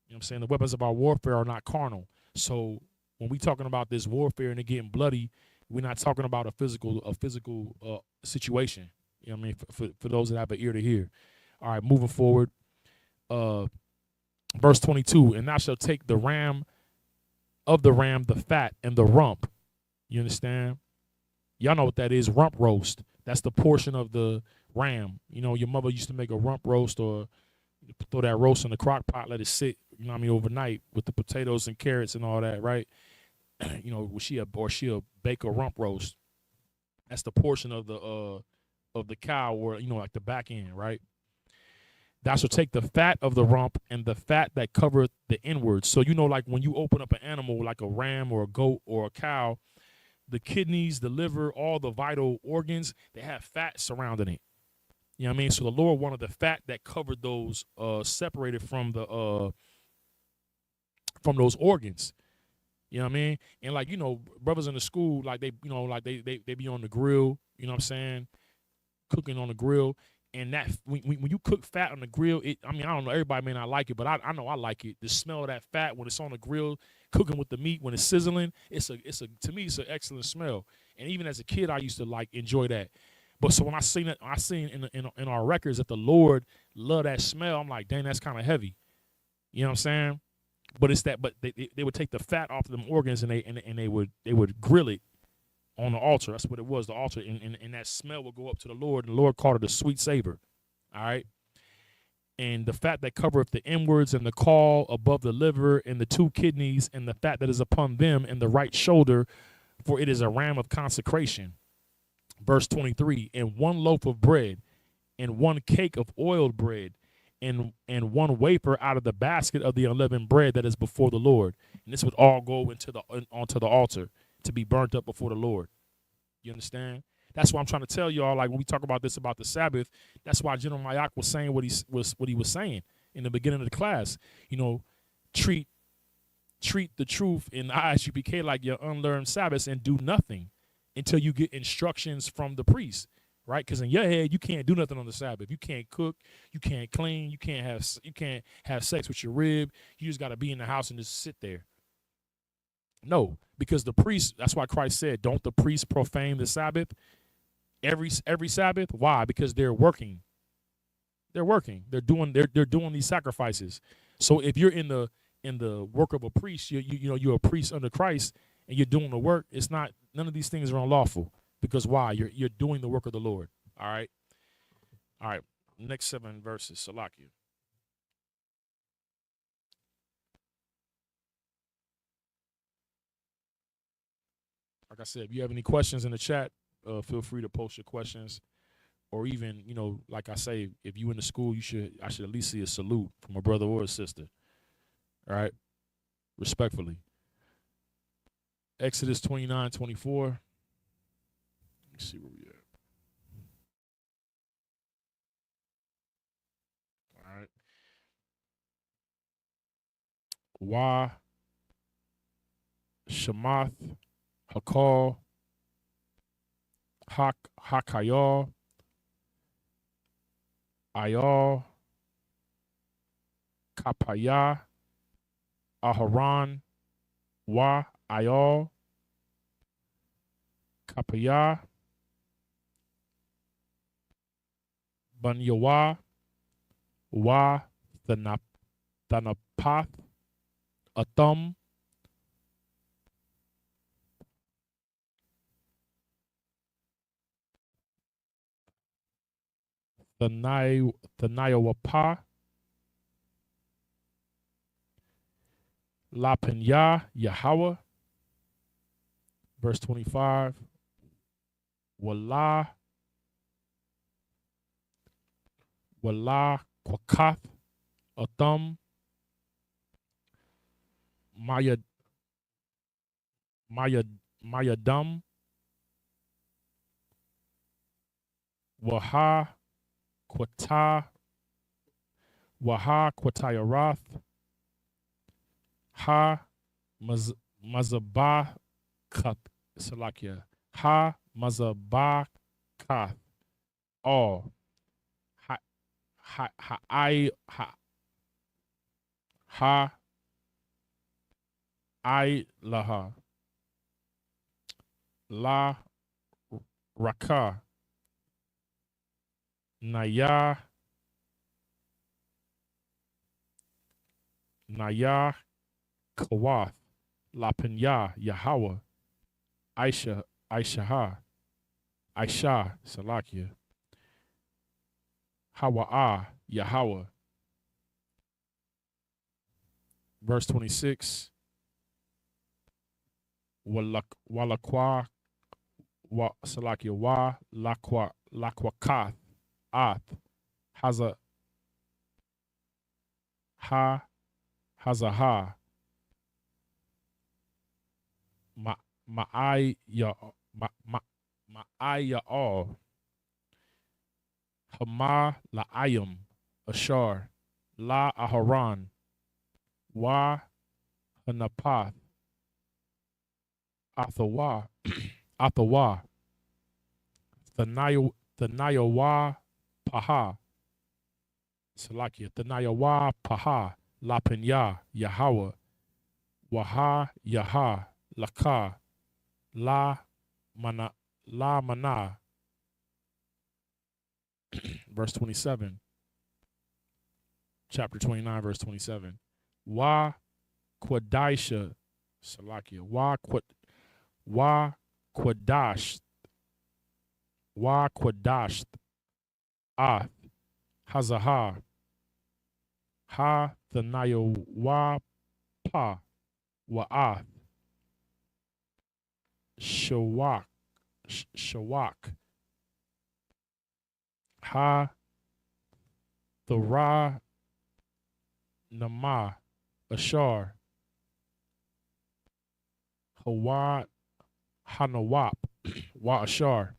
You know what I'm saying? The weapons of our warfare are not carnal. So when we talking about this warfare and it getting bloody, we're not talking about a physical situation. You know what I mean? For those that have an ear to hear. All right, moving forward. Verse 22, and thou shalt take the ram, the fat, and the rump. You understand? Y'all know what that is, rump roast. That's the portion of the ram. You know, your mother used to make a rump roast, or throw that roast in the crock pot, let it sit, you know what I mean, overnight with the potatoes and carrots and all that, right? You know, she'll bake a rump roast. That's the portion of the cow, or, you know, like the back end, right? Thou shalt take the fat of the rump and the fat that covereth the inwards. So, you know, like when you open up an animal like a ram or a goat or a cow, the kidneys, the liver, all the vital organs, they have fat surrounding it. You know what I mean? So the Lord wanted the fat that covered those, separated from those organs. You know what I mean? And like, you know, brothers in the school, like they, you know, like they be on the grill, you know what I'm saying? Cooking on the grill. And that when you cook fat on the grill, I mean, I don't know, everybody may not like it, but I know I like it. The smell of that fat when it's on the grill, cooking with the meat, when it's sizzling, to me it's an excellent smell. And even as a kid, I used to like enjoy that. But so when I seen in our records that the Lord loved that smell, I'm like, dang, that's kind of heavy. You know what I'm saying? But it's that, but they would take the fat off of them organs and they would grill it on the altar. That's what it was, the altar. And that smell would go up to the Lord, and the Lord called it a sweet savor. All right. And the fat that covereth the inwards, and the caul above the liver, and the two kidneys, and the fat that is upon them, and the right shoulder, for it is a ram of consecration. Verse 23, and one loaf of bread, and one cake of oiled bread, and one wafer out of the basket of the unleavened bread that is before the Lord. And this would all go onto the altar to be burnt up before the Lord. You understand? That's why I'm trying to tell y'all, like when we talk about this, about the Sabbath, that's why General Mayak was saying what he was saying in the beginning of the class. You know, treat the truth in the ISUPK like your unlearned Sabbaths, and do nothing until you get instructions from the priest, right? Because in your head, you can't do nothing on the Sabbath. You can't cook, you can't clean, you can't have sex with your rib. You just got to be in the house and just sit there. No, because the priest, that's why Christ said, don't the priests profane the Sabbath every Sabbath? Why? Because they're working. They're working. They're doing these sacrifices. So if you're in the work of a priest, you know, you're a priest under Christ, and you're doing the work, it's not, none of these things are unlawful. Because why? You're doing the work of the Lord. All right. All right. Next 7 verses. Salakia. Like I said, if you have any questions in the chat, feel free to post your questions. Or even, you know, like I say, if you in the school, I should at least see a salute from a brother or a sister. All right. Respectfully. Exodus 29:24. Let me see where we at. All right. Wa Shamath Hakal Hakayal Ayal Kapaya Aharon Wa Ayal Kapaya Banyawa, Wa Thanapath, Athum, Thanayawapa, Lapanya, Yahweh. Verse 25, Wala Kwakath, Athum, Maya Mayadum, Waha Quatayarath, Ha Mazabah Salakia, Ha Mazabakath, all, Ha I Laha, La Raka, Naya Kawath, La Penya, Yahweh, Aisha, Aisha, Salakia, Hawa'ah, Yahweh. Verse 26, Walakwa, Salakia, Wa, Lakwakath, Ath, Haza, Ha, Hazaha, Ma'ai Ya'al, Hama La'ayim, Ashar, La Aharon, Wa Hanapath, Athawa, Thanayawa Paha, Salakia, Thanayawa Paha, La Penya, Yahweh, Waha Yaha, Laka, La Mana, verse 27, chapter 29, verse 27. Wa Quadaisha, Salakia, Wa Quadash, Ath, Hazaha, Ha Thanayawa Pa, Wa'ath, Shawak, Ha Thara Nama, Ashar, Hawa Hanawap, Wa Ashar,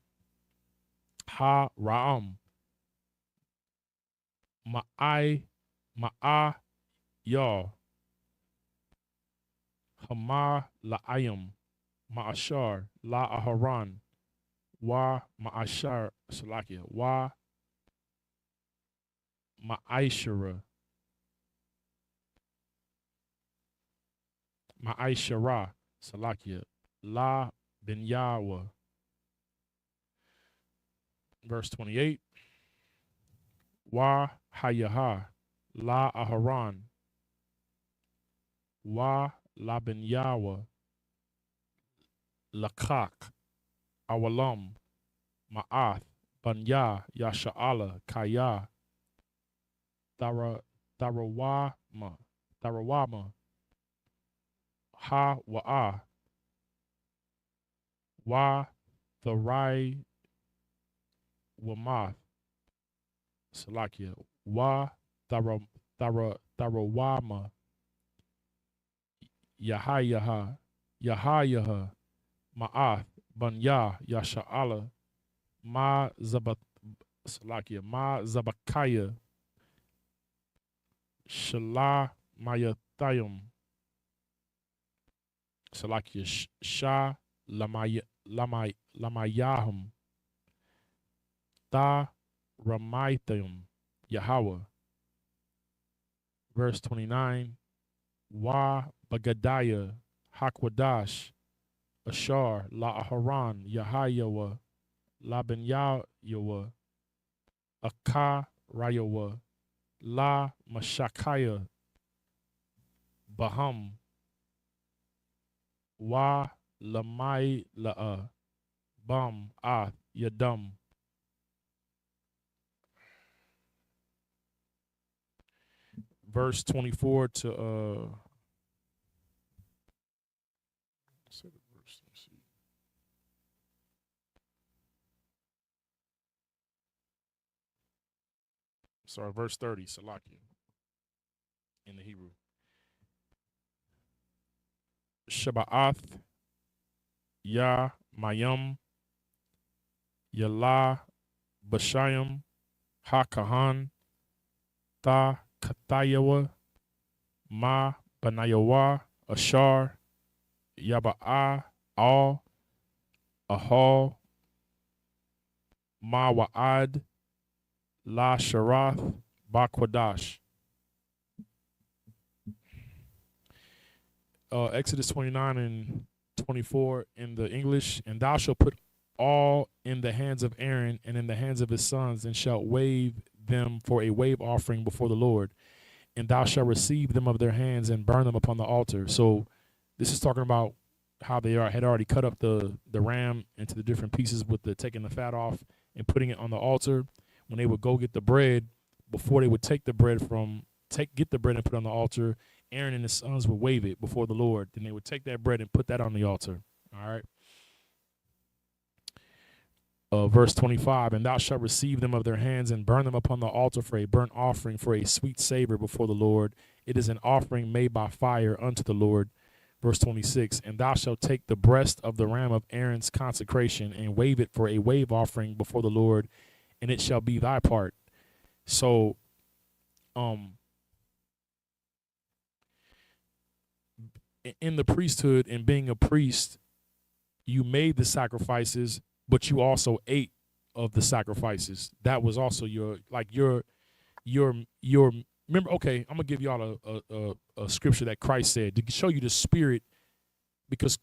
Ha Ra'am, Ma'a Ya, Hama La'ayim, Ma'ashar, La Aharon, Wa Ma'ashar, Salakia, Wa Ma'aishara, Salakia, La Binyawa. Verse 28, Wa Hayaha, La Aharon, Wa La Binyawa, Lakak, Awalam, Ma'ath, Banya, Yasha'ala, Kaya, Tarawama, Ha Wa'a, Wa Tharai Wamath, Salakia, Wa Tarawama, Yahayaha, Ma'ath, Banya, Yasha'ala, Ma Zabakaya, Shala Mayathayim, Salakia, Shah Lamayahum, Ta Ramaithim, Yahweh. Verse 29, Wa Bagadaya, Hakwadash, Ashar, La Aharon, Yahayawa, La Benyawa, Akarayawa, La Mashakaya, Baham, Wa Lamai La'a, Bam Ah Yadam. Verse 24 to say the verse, let's see. Sorry, verse 30, Salakia, in the Hebrew. Shaba'ath, Ya Mayam, Yala Bashayam, Ha Kahan, Ta Katayawa, Ma Banayawa, Ashar, Yaba'a, Al, Ahal, Ma Wa'ad, La Sharath, Bakwadash. Exodus 29 and 24 in the English. And thou shalt put all in the hands of Aaron and in the hands of his sons, and shalt wave them for a wave offering before the Lord. And thou shalt receive them of their hands and burn them upon the altar. So this is talking about how they had already cut up the ram into the different pieces with the taking the fat off and putting it on the altar. When they would go get the bread, before they would take the bread get the bread and put it on the altar, Aaron and his sons would wave it before the Lord. Then they would take that bread and put that on the altar. All right. Verse 25, and thou shalt receive them of their hands and burn them upon the altar for a burnt offering, for a sweet savor before the Lord. It is an offering made by fire unto the Lord. Verse 26, and thou shalt take the breast of the ram of Aaron's consecration and wave it for a wave offering before the Lord, and it shall be thy part. So, in the priesthood and being a priest, you made the sacrifices, but you also ate of the sacrifices. That was also your remember, okay, I'm gonna give y'all a scripture that Christ said to show you the spirit, because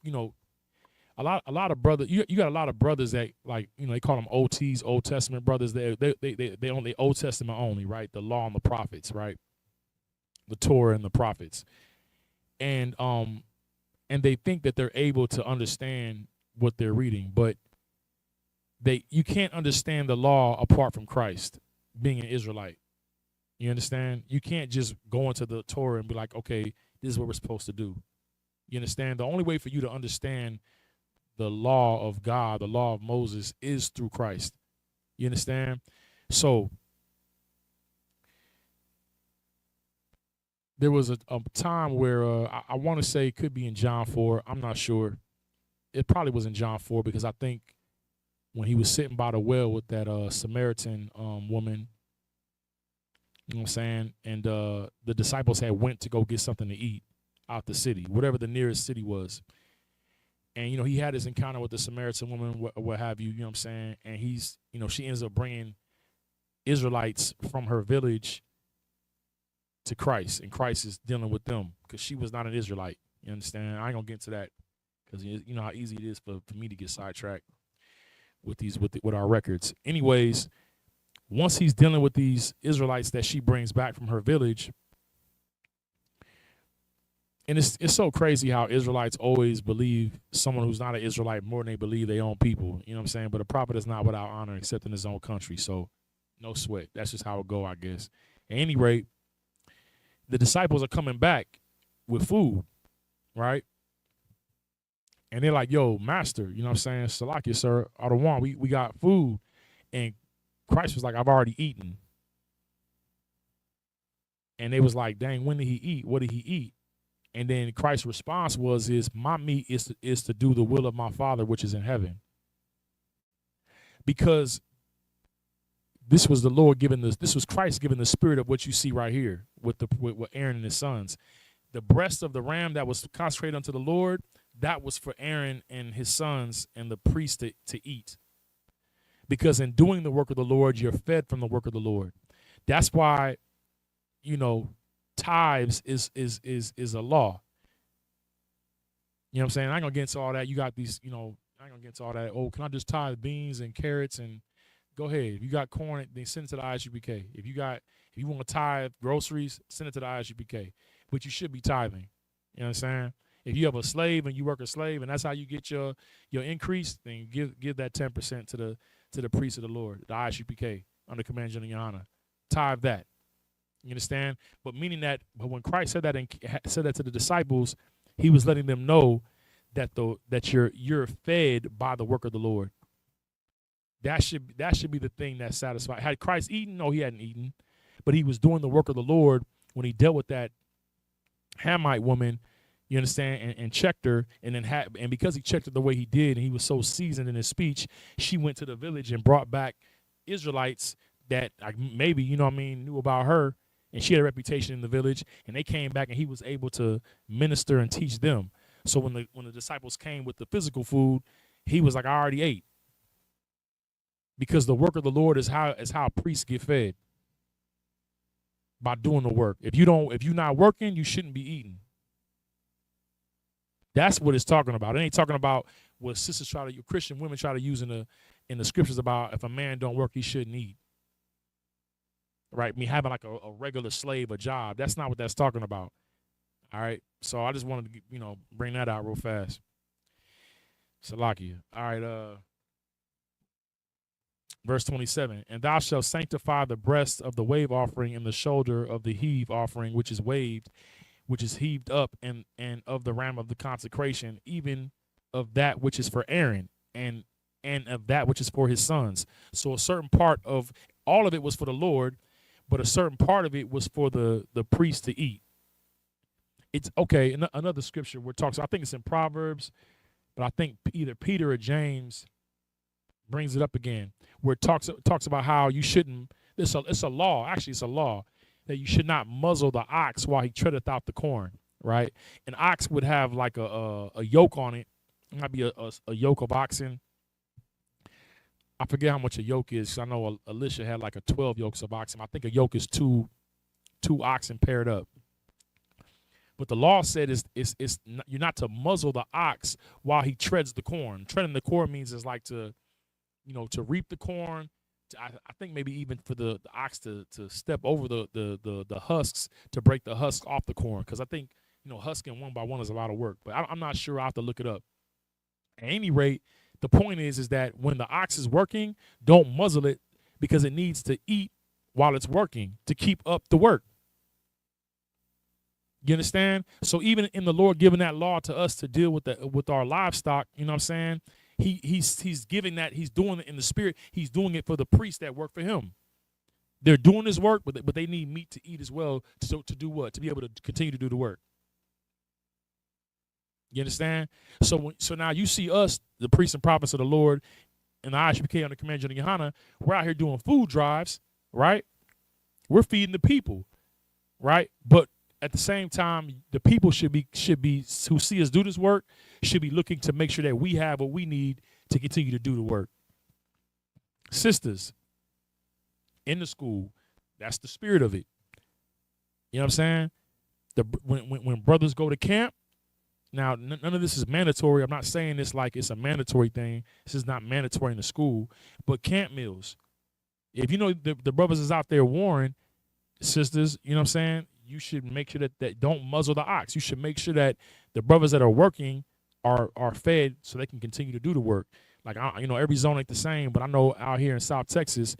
a lot of brothers, you got a lot of brothers that, like, they call them OTs, Old Testament brothers. They only Old Testament only, right? The law and the prophets, right? The Torah and the prophets. And they think that they're able to understand what they're reading, but you can't understand the law apart from Christ being an Israelite. You understand? You can't just go into the Torah and be like, okay, this is what we're supposed to do. You understand? The only way for you to understand the law of God, the law of Moses, is through Christ. You understand? So there was a time where I want to say it could be in John 4. I'm not sure. It probably was in John 4, because I think when he was sitting by the well with that Samaritan woman, you know what I'm saying, and the disciples had went to go get something to eat out the city, whatever the nearest city was. And, he had this encounter with the Samaritan woman, what have you, you know what I'm saying? And she ends up bringing Israelites from her village to Christ, and Christ is dealing with them because she was not an Israelite. You understand? I ain't gonna get into that because you know how easy it is for me to get sidetracked with with our records. Anyways, once he's dealing with these Israelites that she brings back from her village, and it's so crazy how Israelites always believe someone who's not an Israelite more than they believe their own people. You know what I'm saying? But a prophet is not without honor except in his own country. So no sweat. That's just how it go, I guess. At any rate, the disciples are coming back with food, right? And they're like, yo, master, you know what I'm saying? Salakia, sir, Adawan, we got food. And Christ was like, I've already eaten. And they was like, dang, when did he eat? What did he eat? And then Christ's response was, my meat is to do the will of my Father which is in heaven. Because this was the Lord giving this was Christ giving the spirit of what you see right here with Aaron and his sons. The breast of the ram that was consecrated unto the Lord, that was for Aaron and his sons and the priest to eat. Because in doing the work of the Lord, you're fed from the work of the Lord. That's why, tithes is a law. You know what I'm saying? I ain't gonna get into all that. You got these, I ain't gonna get into all that. Oh, can I just tithe beans and carrots and Go ahead. If you got corn, then send it to the ISUPK. If you want to tithe groceries, send it to the ISUPK. But you should be tithing. You know what I'm saying? If you have a slave and you work a slave and that's how you get your increase, then give that 10% to the priest of the Lord, the ISUPK, under command General Yohana. Tithe that. You understand? But when Christ said that to the disciples, he was letting them know that you're fed by the work of the Lord. That should be the thing that satisfies. Had Christ eaten? No, he hadn't eaten, but he was doing the work of the Lord when he dealt with that Hamite woman. You understand? And checked her, and because he checked her the way he did, and he was so seasoned in his speech, she went to the village and brought back Israelites that maybe knew about her, and she had a reputation in the village, and they came back, and he was able to minister and teach them. So when the disciples came with the physical food, he was like, I already ate. Because the work of the Lord is how priests get fed. By doing the work. If you're not working, you shouldn't be eating. That's what it's talking about. It ain't talking about what Christian women try to use in the scriptures about if a man don't work, he shouldn't eat. Right? Me having like a regular slave, a job. That's not what that's talking about. All right. So I just wanted to, bring that out real fast. Salakia. All right. Verse 27, and thou shalt sanctify the breast of the wave offering and the shoulder of the heave offering, which is heaved up, and of the ram of the consecration, even of that which is for Aaron, and of that which is for his sons. So a certain part of all of it was for the Lord, but a certain part of it was for the priest to eat. It's okay. Another scripture where it talks, I think it's in Proverbs, but I think either Peter or James brings it up again, where it talks about how you shouldn't. It's a law. Actually, it's a law that you should not muzzle the ox while he treadeth out the corn. Right? An ox would have like a yoke on it. It might be a yoke of oxen. I forget how much a yoke is. I know Alicia had like 12 yokes of oxen. I think a yoke is two oxen paired up. But the law said you're not to muzzle the ox while he treads the corn. Treading the corn means it's like to reap the corn. I think maybe even for the ox to step over the husks to break the husks off the corn. Because I think, husking one by one is a lot of work. But I'm not sure. I'll have to look it up. At any rate, the point is that when the ox is working, don't muzzle it because it needs to eat while it's working to keep up the work. You understand? So even in the Lord giving that law to us to deal with our livestock, you know what I'm saying? He's giving that, he's doing it in the spirit. He's doing it for the priests that work for him. They're doing his work, but they need meat to eat as well. So to do what? To be able to continue to do the work. You understand? So now you see us, the priests and prophets of the Lord, and the ISUPK under command of Yohana, we're out here doing food drives, right? We're feeding the people, right? But at the same time, the people should be who see us do this work should be looking to make sure that we have what we need to continue to do the work. Sisters in the school, that's the spirit of it. You know what I'm saying? When brothers go to camp, now none of this is mandatory. I'm not saying this like it's a mandatory thing. This is not mandatory in the school, but camp meals. If you know the brothers is out there warring, sisters, you know what I'm saying? You should make sure that don't muzzle the ox. You should make sure that the brothers that are working are fed so they can continue to do the work. Like, every zone ain't the same, but I know out here in South Texas,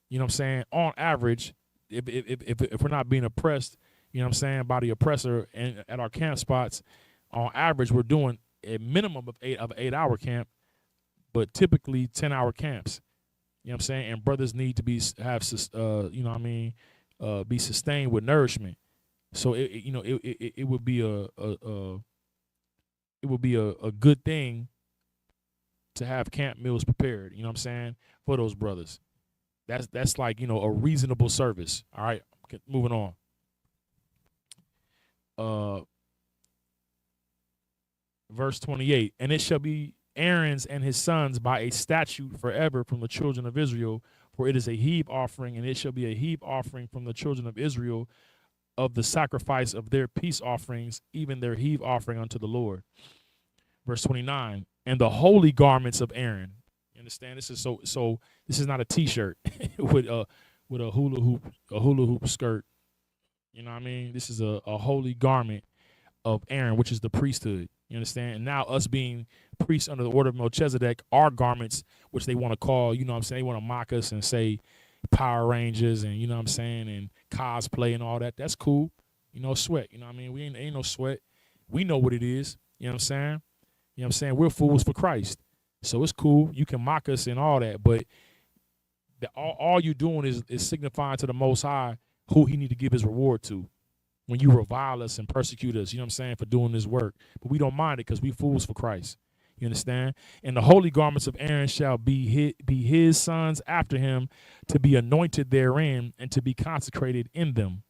you know what I'm saying, on average, if we're not being oppressed, you know what I'm saying, by the oppressor and at our camp spots, on average, we're doing a minimum of 8-hour camp, but typically 10-hour camps. You know what I'm saying? And brothers need to be sustained with nourishment. So it would be a good thing to have camp meals prepared, you know what I'm saying, for those brothers. That's like, a reasonable service. All right, moving on. Verse 28, and it shall be Aaron's and his sons by a statute forever from the children of Israel, for it is a heave offering, and it shall be a heave offering from the children of Israel of the sacrifice of their peace offerings, even their heave offering unto the Lord. Verse 29, and the holy garments of Aaron. understand? This is so this is not a t-shirt with a hula hoop skirt. You know what I mean? This is a holy garment of Aaron, which is the priesthood. You understand? And now us being priests under the order of Melchizedek, our garments, which they want to call, you know what I'm saying, they want to mock us and say Power Rangers and, you know what I'm saying, and cosplay and all that. That's cool. You know, sweat. You know what I mean? We ain't no sweat. We know what it is. You know what I'm saying? You know what I'm saying? We're fools for Christ. So it's cool. You can mock us and all that, but all you're doing is signifying to the Most High who he need to give his reward to when you revile us and persecute us, you know what I'm saying, for doing this work. But we don't mind it because we fools for Christ. You understand? And the holy garments of Aaron shall be his sons after him, to be anointed therein and to be consecrated in them.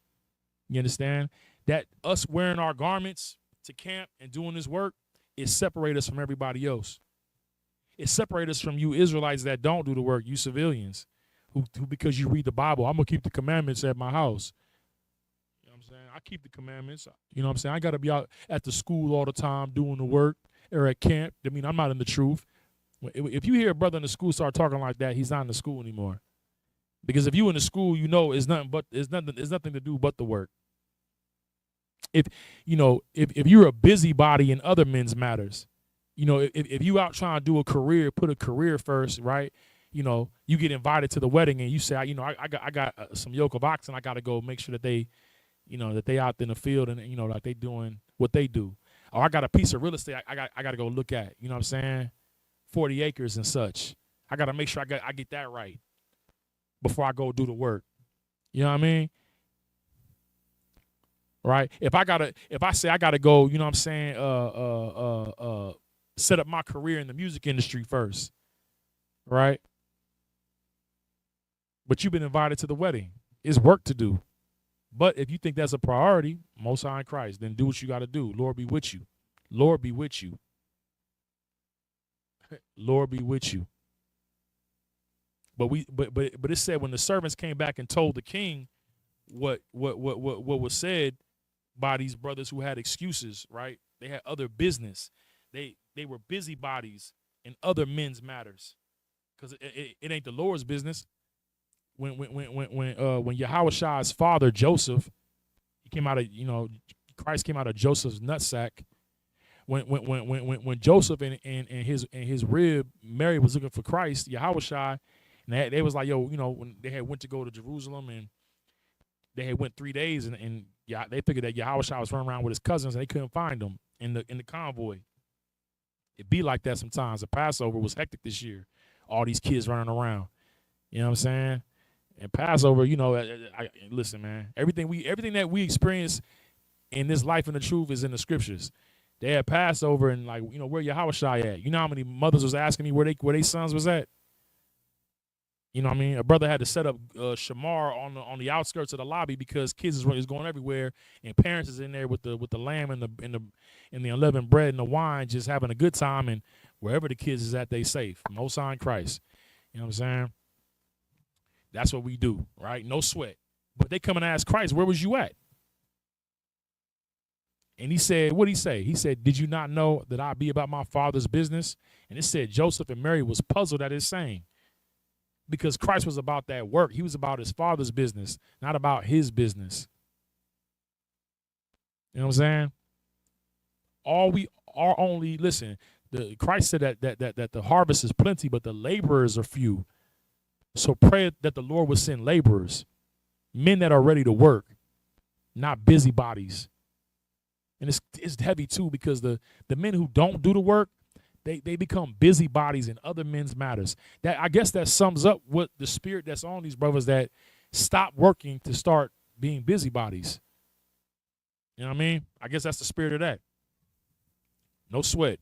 You understand? That us wearing our garments to camp and doing this work, it separates us from everybody else. It separates us from you Israelites that don't do the work, you civilians, who because you read the Bible, I'm going to keep the commandments at my house. You know what I'm saying? I keep the commandments. You know what I'm saying? I got to be out at the school all the time doing the work or at camp. I mean, I'm not in the truth. If you hear a brother in the school start talking like that, he's not in the school anymore. Because if you in the school, you know it's nothing to do but the work. If you're a busybody in other men's matters, you know, if you out trying to do a career, put a career first, right? You know, you get invited to the wedding and you say, I got some yoke of oxen. I got to go make sure that they, you know, that they out in the field and, you know, like they doing what they do. Or I got a piece of real estate I got to go look at, you know what I'm saying? 40 acres and such. I got to make sure I get that right before I go do the work. You know what I mean? Right? If I say I got to go, you know what I'm saying, set up my career in the music industry first. Right? But you've been invited to the wedding. It's work to do. But if you think that's a priority, Most High in Christ, then do what you got to do. Lord be with you. Lord be with you. Lord be with you. But it said when the servants came back and told the king what was said by these brothers who had excuses, right? They had other business. They were busybodies in other men's matters, because it ain't the Lord's business. When Yahushua father Joseph, he came out of, you know, Christ came out of Joseph's nutsack. When Joseph and his rib Mary was looking for Christ, Yahushua, and they was like, yo, you know, when they had went to go to Jerusalem and they had went 3 days and they figured that Yahushua was running around with his cousins and they couldn't find him in the convoy. It be like that sometimes. The Passover was hectic this year. All these kids running around. You know what I'm saying? And Passover, you know, listen, man. Everything that we experience in this life and the truth is in the scriptures. They had Passover and, like, you know, where Yahushua at? You know how many mothers was asking me where they sons was at? You know what I mean? A brother had to set up shamar on the outskirts of the lobby because kids is going everywhere, and parents is in there with the lamb and the unleavened bread and the wine, just having a good time, and wherever the kids is at, they safe. Most High in Christ. You know what I'm saying? That's what we do, right? No sweat. But they come and ask Christ, where was you at? And he said, what did he say? He said, did you not know that I be about my father's business? And it said Joseph and Mary was puzzled at his saying, because Christ was about that work. He was about his father's business, not about his business. You know what I'm saying? Listen, Christ said that the harvest is plenty, but the laborers are few. So pray that the Lord will send laborers, men that are ready to work, not busybodies. And it's heavy too, because the men who don't do the work, they become busybodies in other men's matters. That, I guess, that sums up what the spirit that's on these brothers that stop working to start being busybodies. You know what I mean? I guess that's the spirit of that. No sweat.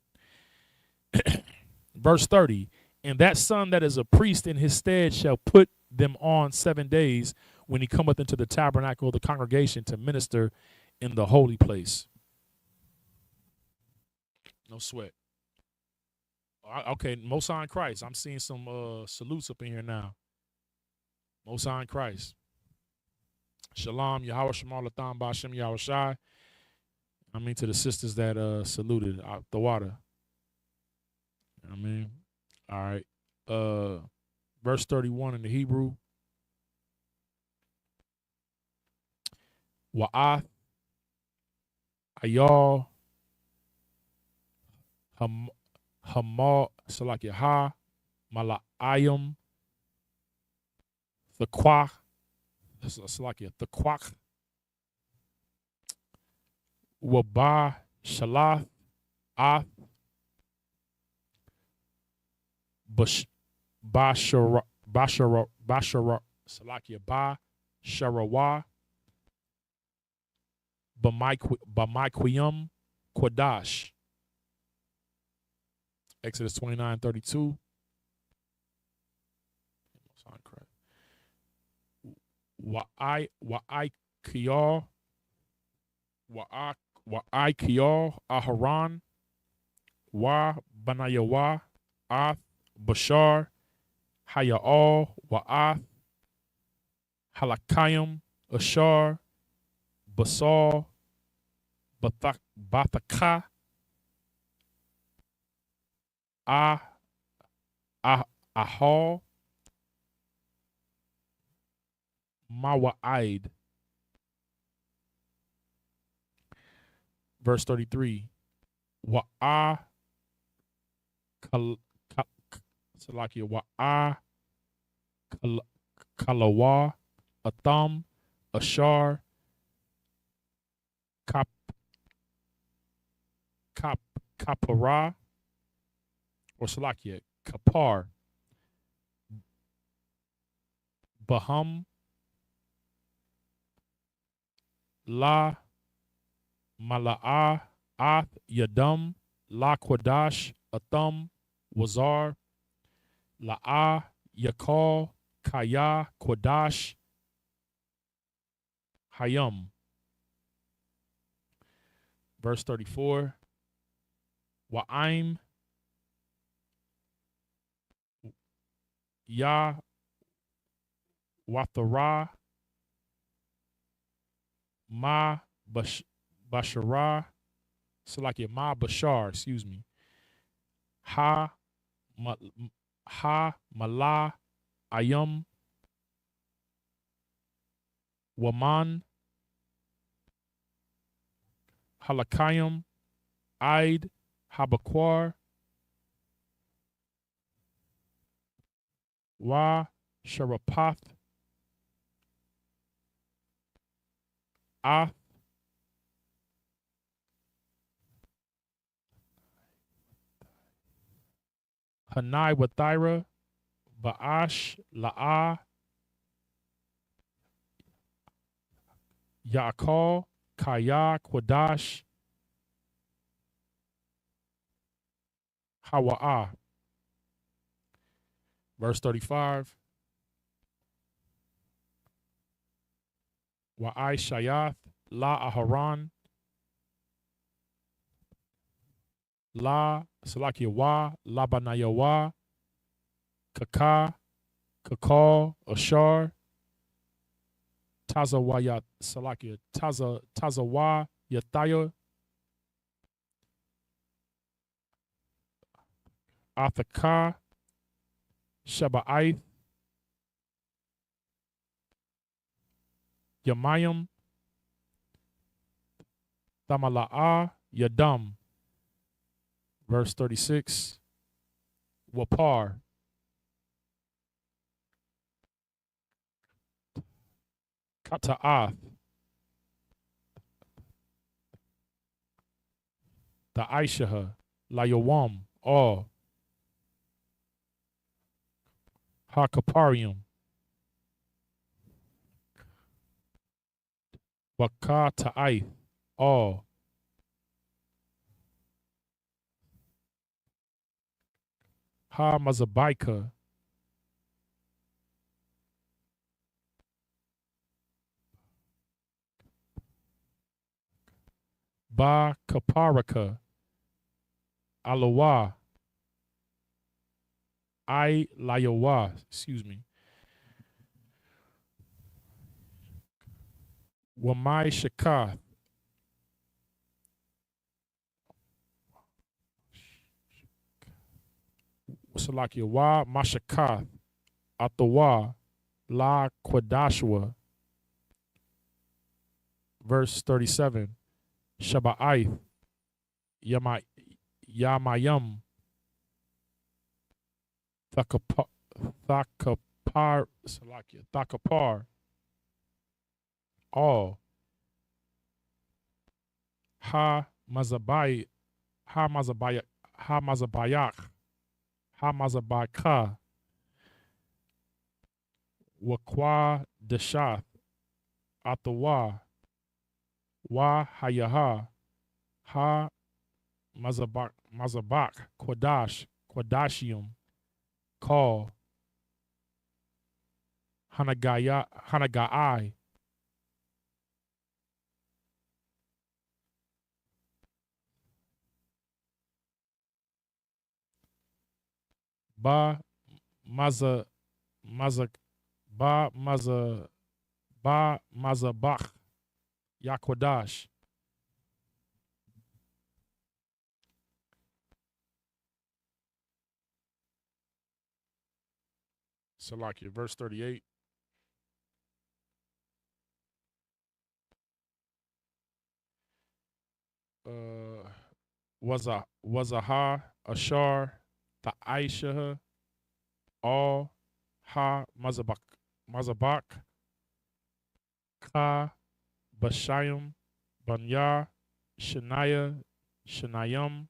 Verse 30. And that son that is a priest in his stead shall put them on 7 days when he cometh into the tabernacle of the congregation to minister in the holy place. No sweat. Okay, Most High in Christ. I'm seeing some salutes up in here now. Most High in Christ. Shalom, Yahweh Shema Latham Ba'Shem Yahweh Shai. I mean, to the sisters that saluted out the water. I mean, all right. verse 31 in the Hebrew. Wa'ath ayal hamal salakia ha mala'ayim thequach salakia thequach waba shalath ath bashara salakia ba sharawa b'maiquiyum quadash. Exodus 29:32. Wa'ai kiyar aharon wa banayawa ath bashar haya'al wa'ath halakayim ashar basal bathaka ahal mawa'id. Verse 33. Wa'a salakia wa'a kalawa atham ashar kapara or salakia kapar baham la mala'a ath yadam la quadash atham wazar la'a yakal kaya quadash hayam. Verse 34. Wa'aim ya wathara ma bashara salakia ma bashar, excuse me, ha mala ayam waman halakayim aid habakwar wa sharapath ath hanai wathira ba'ash la'a ya'akal kaya quadash hawa'a. Verse 35. Wa'ai shayath la aharon la salakia wa la banayawa kaka kakal ashar tazawa salakia tazawa yathaya athaka shaba'ith yamayim tamala'a yadam. Verse 36. Wapar kata'ath the Aishaha layawam all hakaparium wakata'ith all ha mazabaika ba kaparaka alawa I layawa, excuse me, wamai shakath Salakia wa mashakath atawa la quadashwa. Verse 37. Shaba'ith yamayam thakapar salakia thakapar all ha mazabai ha mazabayak ha mazabayak ha mazabaka wakwa deshath atawa wa hayaha ha mazabak quadashium call hanagai ba maza maza ba mazabach yaquadash. Salakia, verse 38. Wazaha ashar ta'aisha all ha mazabak ka bashayim banya shanayam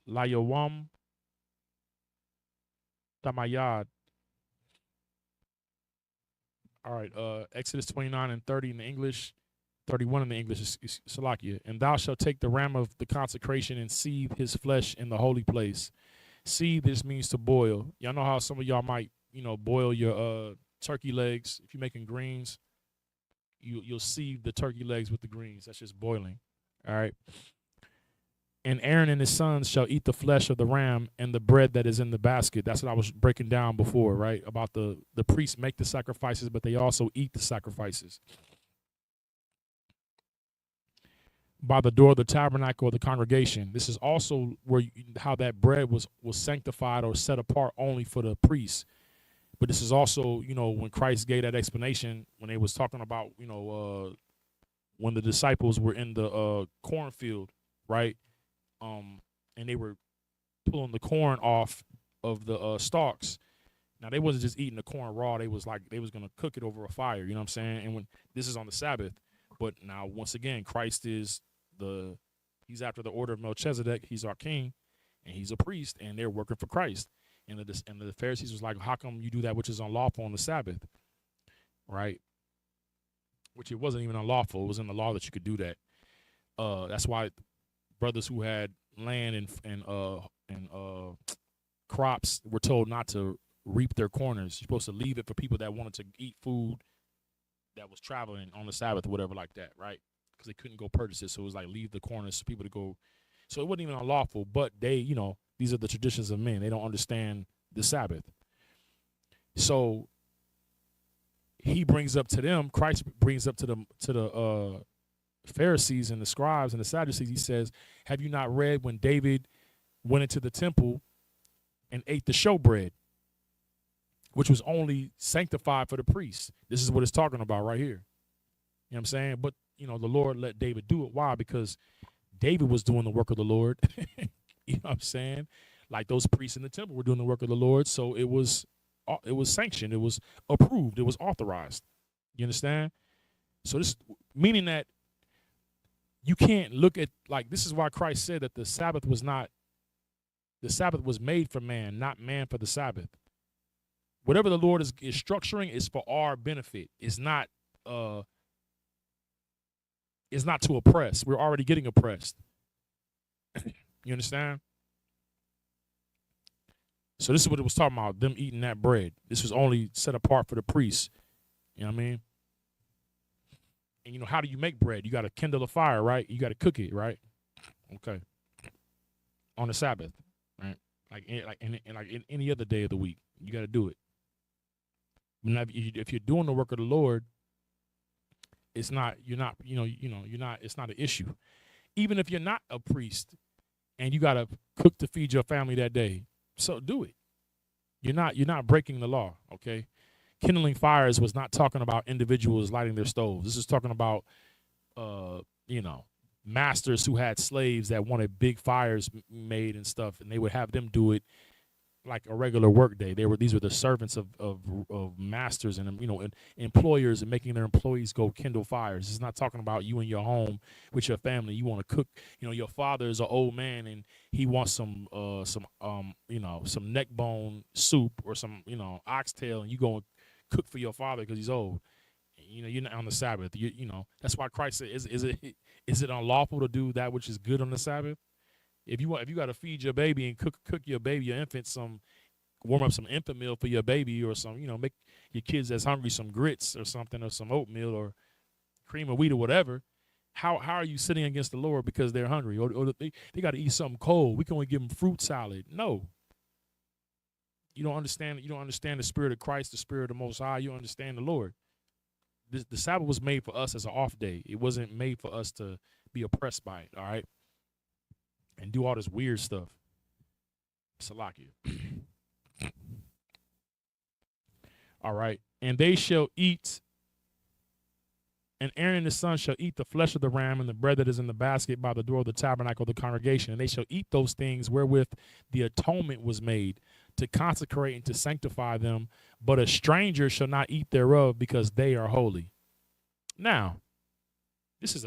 layawam tamayad. All right, Exodus 29 and 30 in the English, 31 in the English is Salakia. And thou shalt take the ram of the consecration and seethe his flesh in the holy place. Seethe, this means to boil. Y'all know how some of y'all might, boil your turkey legs. If you're making greens, you'll seethe the turkey legs with the greens. That's just boiling. All right. And Aaron and his sons shall eat the flesh of the ram and the bread that is in the basket. That's what I was breaking down before, right? About the priests make the sacrifices, but they also eat the sacrifices. By the door of the tabernacle of the congregation. This is also how that bread was sanctified or set apart only for the priests. But this is also, when Christ gave that explanation, when they was talking about, when the disciples were in the cornfield, right? And they were pulling the corn off of the stalks. Now they wasn't just eating the corn raw. They was gonna cook it over a fire. You know what I'm saying? And when this is on the Sabbath, but now once again, Christ is he's after the order of Melchizedek. He's our king, and he's a priest, and they're working for Christ. And the Pharisees was like, how come you do that which is unlawful on the Sabbath, right? Which it wasn't even unlawful. It was in the law that you could do that. That's why brothers who had land and crops were told not to reap their corners. You're supposed to leave it for people that wanted to eat food that was traveling on the Sabbath or whatever like that, right? Because they couldn't go purchase it. So it was like leave the corners for people to go. So it wasn't even unlawful, but they, these are the traditions of men. They don't understand the Sabbath. So he brings up to them, Christ brings up to the Pharisees and the scribes and the Sadducees, he says, have you not read when David went into the temple and ate the showbread, which was only sanctified for the priests? This is what it's talking about right here. You know what I'm saying? But, the Lord let David do it. Why? Because David was doing the work of the Lord. You know what I'm saying? Like those priests in the temple were doing the work of the Lord. So it was sanctioned. It was approved. It was authorized. You understand? So this meaning that you can't look at, like, this is why Christ said that the Sabbath was made for man, not man for the Sabbath. Whatever the Lord is structuring is for our benefit. It's not to oppress. We're already getting oppressed. You understand? So this is what it was talking about, them eating that bread. This was only set apart for the priests. You know what I mean? And how do you make bread? You got to kindle a fire, right? You got to cook it, right? Okay. On the Sabbath, right? Like in any other day of the week, you got to do it. But if you're doing the work of the Lord, it's not an issue. Even if you're not a priest and you got to cook to feed your family that day. So do it. You're not breaking the law, okay? Kindling fires was not talking about individuals lighting their stoves. This is talking about you know, masters who had slaves that wanted big fires made and stuff, and they would have them do it like a regular work day. These were the servants of masters and, you know, and employers, and making their employees go kindle fires. It's not talking about you in your home with your family. You want to cook. You know, your father is an old man and he wants some you know, some neck bone soup or some, you know, oxtail, and you go and cook for your father because he's old. You know, you're not on the Sabbath. You know, that's why Christ said, is it unlawful to do that which is good on the Sabbath? If you got to feed your baby and cook your baby, your infant, warm up some infant meal for your baby, or some, you know, make your kids that's hungry some grits or something, or some oatmeal or cream of wheat or whatever. How are you sitting against the Lord because they're hungry, or they got to eat something cold? We can only give them fruit salad. No, you don't understand. You don't understand the Spirit of Christ, the Spirit of the Most High. You don't understand the Lord. The Sabbath was made for us as an off day. It wasn't made for us to be oppressed by it. All right. And do all this weird stuff. Salakia. All right. And they shall eat, and Aaron and his son shall eat the flesh of the ram and the bread that is in the basket by the door of the tabernacle of the congregation. And they shall eat those things wherewith the atonement was made, to consecrate and to sanctify them. But a stranger shall not eat thereof, because they are holy. Now, this is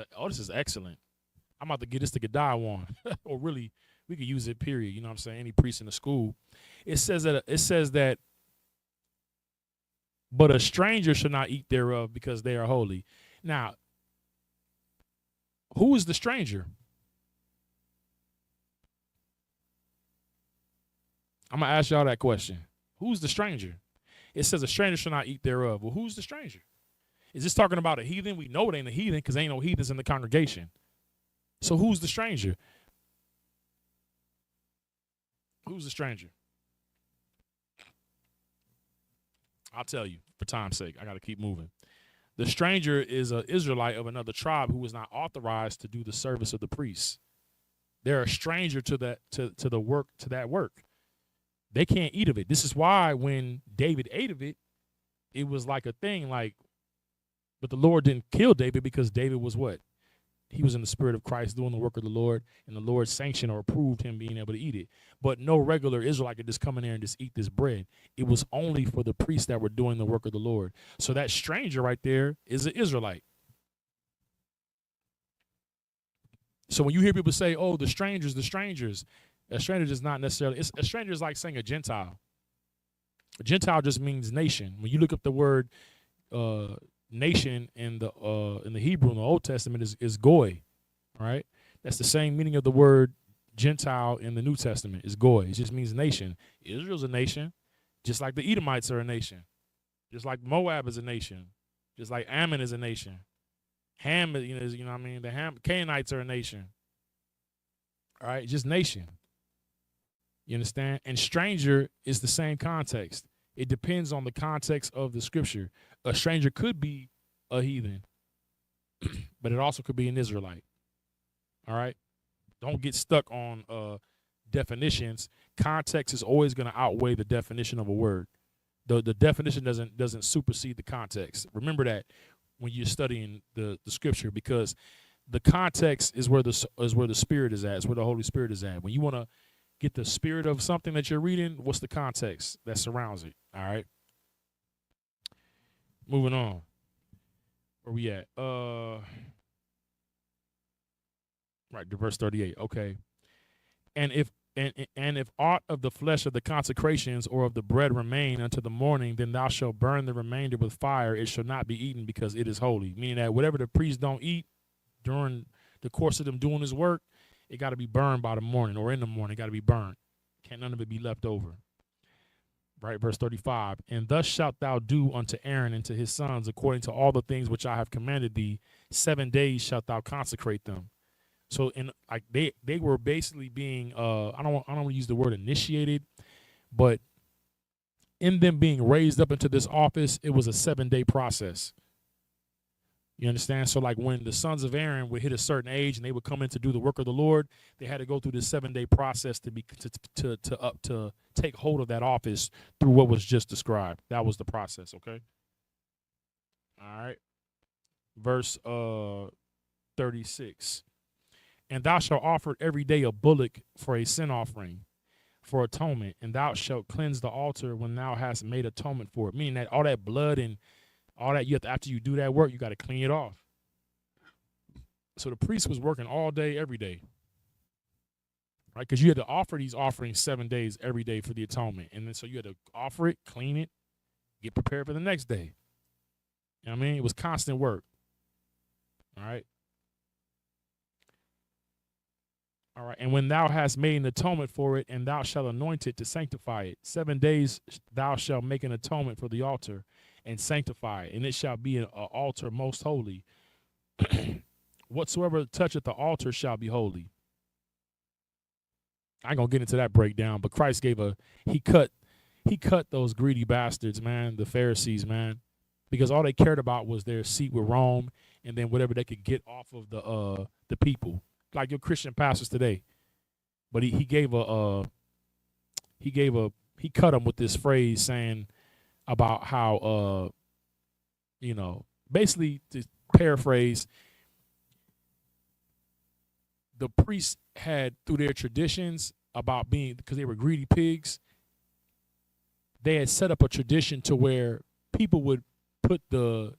excellent. I'm about to get this to Gadiah one. Or really, we could use it, period. You know what I'm saying? Any priest in the school. It says that, but a stranger shall not eat thereof, because they are holy. Now, who is the stranger? I'm going to ask y'all that question. Who's the stranger? It says a stranger shall not eat thereof. Well, who's the stranger? Is this talking about a heathen? We know it ain't a heathen, because ain't no heathens in the congregation. So who's the stranger? Who's the stranger? I'll tell you for time's sake. I got to keep moving. The stranger is an Israelite of another tribe who is not authorized to do the service of the priests. They're a stranger to that work. They can't eat of it. This is why when David ate of it, it was like a thing, like, but the Lord didn't kill David, because David was what? He was in the Spirit of Christ doing the work of the Lord, and the Lord sanctioned or approved him being able to eat it. But no regular Israelite could just come in there and just eat this bread. It was only for the priests that were doing the work of the Lord. So that stranger right there is an Israelite. So when you hear people say, oh, the strangers, a stranger is not necessarily, a stranger is like saying a Gentile. A Gentile just means nation. When you look up the word nation in the Hebrew in the Old Testament is goy, right? That's the same meaning of the word Gentile in the New Testament is goy. It just means nation. Israel's a nation, just like the Edomites are a nation, just like Moab is a nation, just like Ammon is a nation. Ham, you know what I mean? The Canaanites are a nation. All right, just nation. You understand? And stranger is the same context. It depends on the context of the scripture. A stranger could be a heathen, but it also could be an Israelite. All right? Don't get stuck on definitions. Context is always going to outweigh the definition of a word. The definition doesn't supersede the context. Remember that when you're studying the scripture, because the context is where the Spirit is at. It's where the Holy Spirit is at. When you want to get the spirit of something that you're reading, what's the context that surrounds it? All right. Moving on. Where we at? Right, to verse 38. Okay. And if aught of the flesh of the consecrations or of the bread remain unto the morning, then thou shalt burn the remainder with fire. It shall not be eaten, because it is holy. Meaning that whatever the priest don't eat during the course of them doing his work, it got to be burned by the morning, or in the morning, it got to be burned. Can't none of it be left over. Right, verse 35. And thus shalt thou do unto Aaron and to his sons, according to all the things which I have commanded thee. 7 days shalt thou consecrate them. So they were basically being I don't want to use the word initiated, but in them being raised up into this office, it was a 7-day process. You understand? So like when the sons of Aaron would hit a certain age and they would come in to do the work of the Lord, they had to go through this 7-day process to take hold of that office through what was just described. That was the process, okay? All right. Verse 36. And thou shalt offer every day a bullock for a sin offering, for atonement, and thou shalt cleanse the altar when thou hast made atonement for it. Meaning that all that blood and all that, you have to, after you do that work, you got to clean it off. So the priest was working all day, every day, right? Because you had to offer these offerings 7 days, every day for the atonement. And then so you had to offer it, clean it, get prepared for the next day. You know what I mean? It was constant work. All right. All right. And when thou hast made an atonement for it, and thou shalt anoint it to sanctify it, 7 days thou shalt make an atonement for the altar and sanctify it, and it shall be an altar most holy. Whatsoever toucheth the altar shall be holy. I ain't gonna get into that breakdown, but Christ gave he cut those greedy bastards, man, the Pharisees, man, because all they cared about was their seat with Rome and then whatever they could get off of the people, like your Christian pastors today. But he cut them with this phrase saying about how basically, to paraphrase, the priests had, through their traditions about being, because they were greedy pigs, they had set up a tradition to where people would put the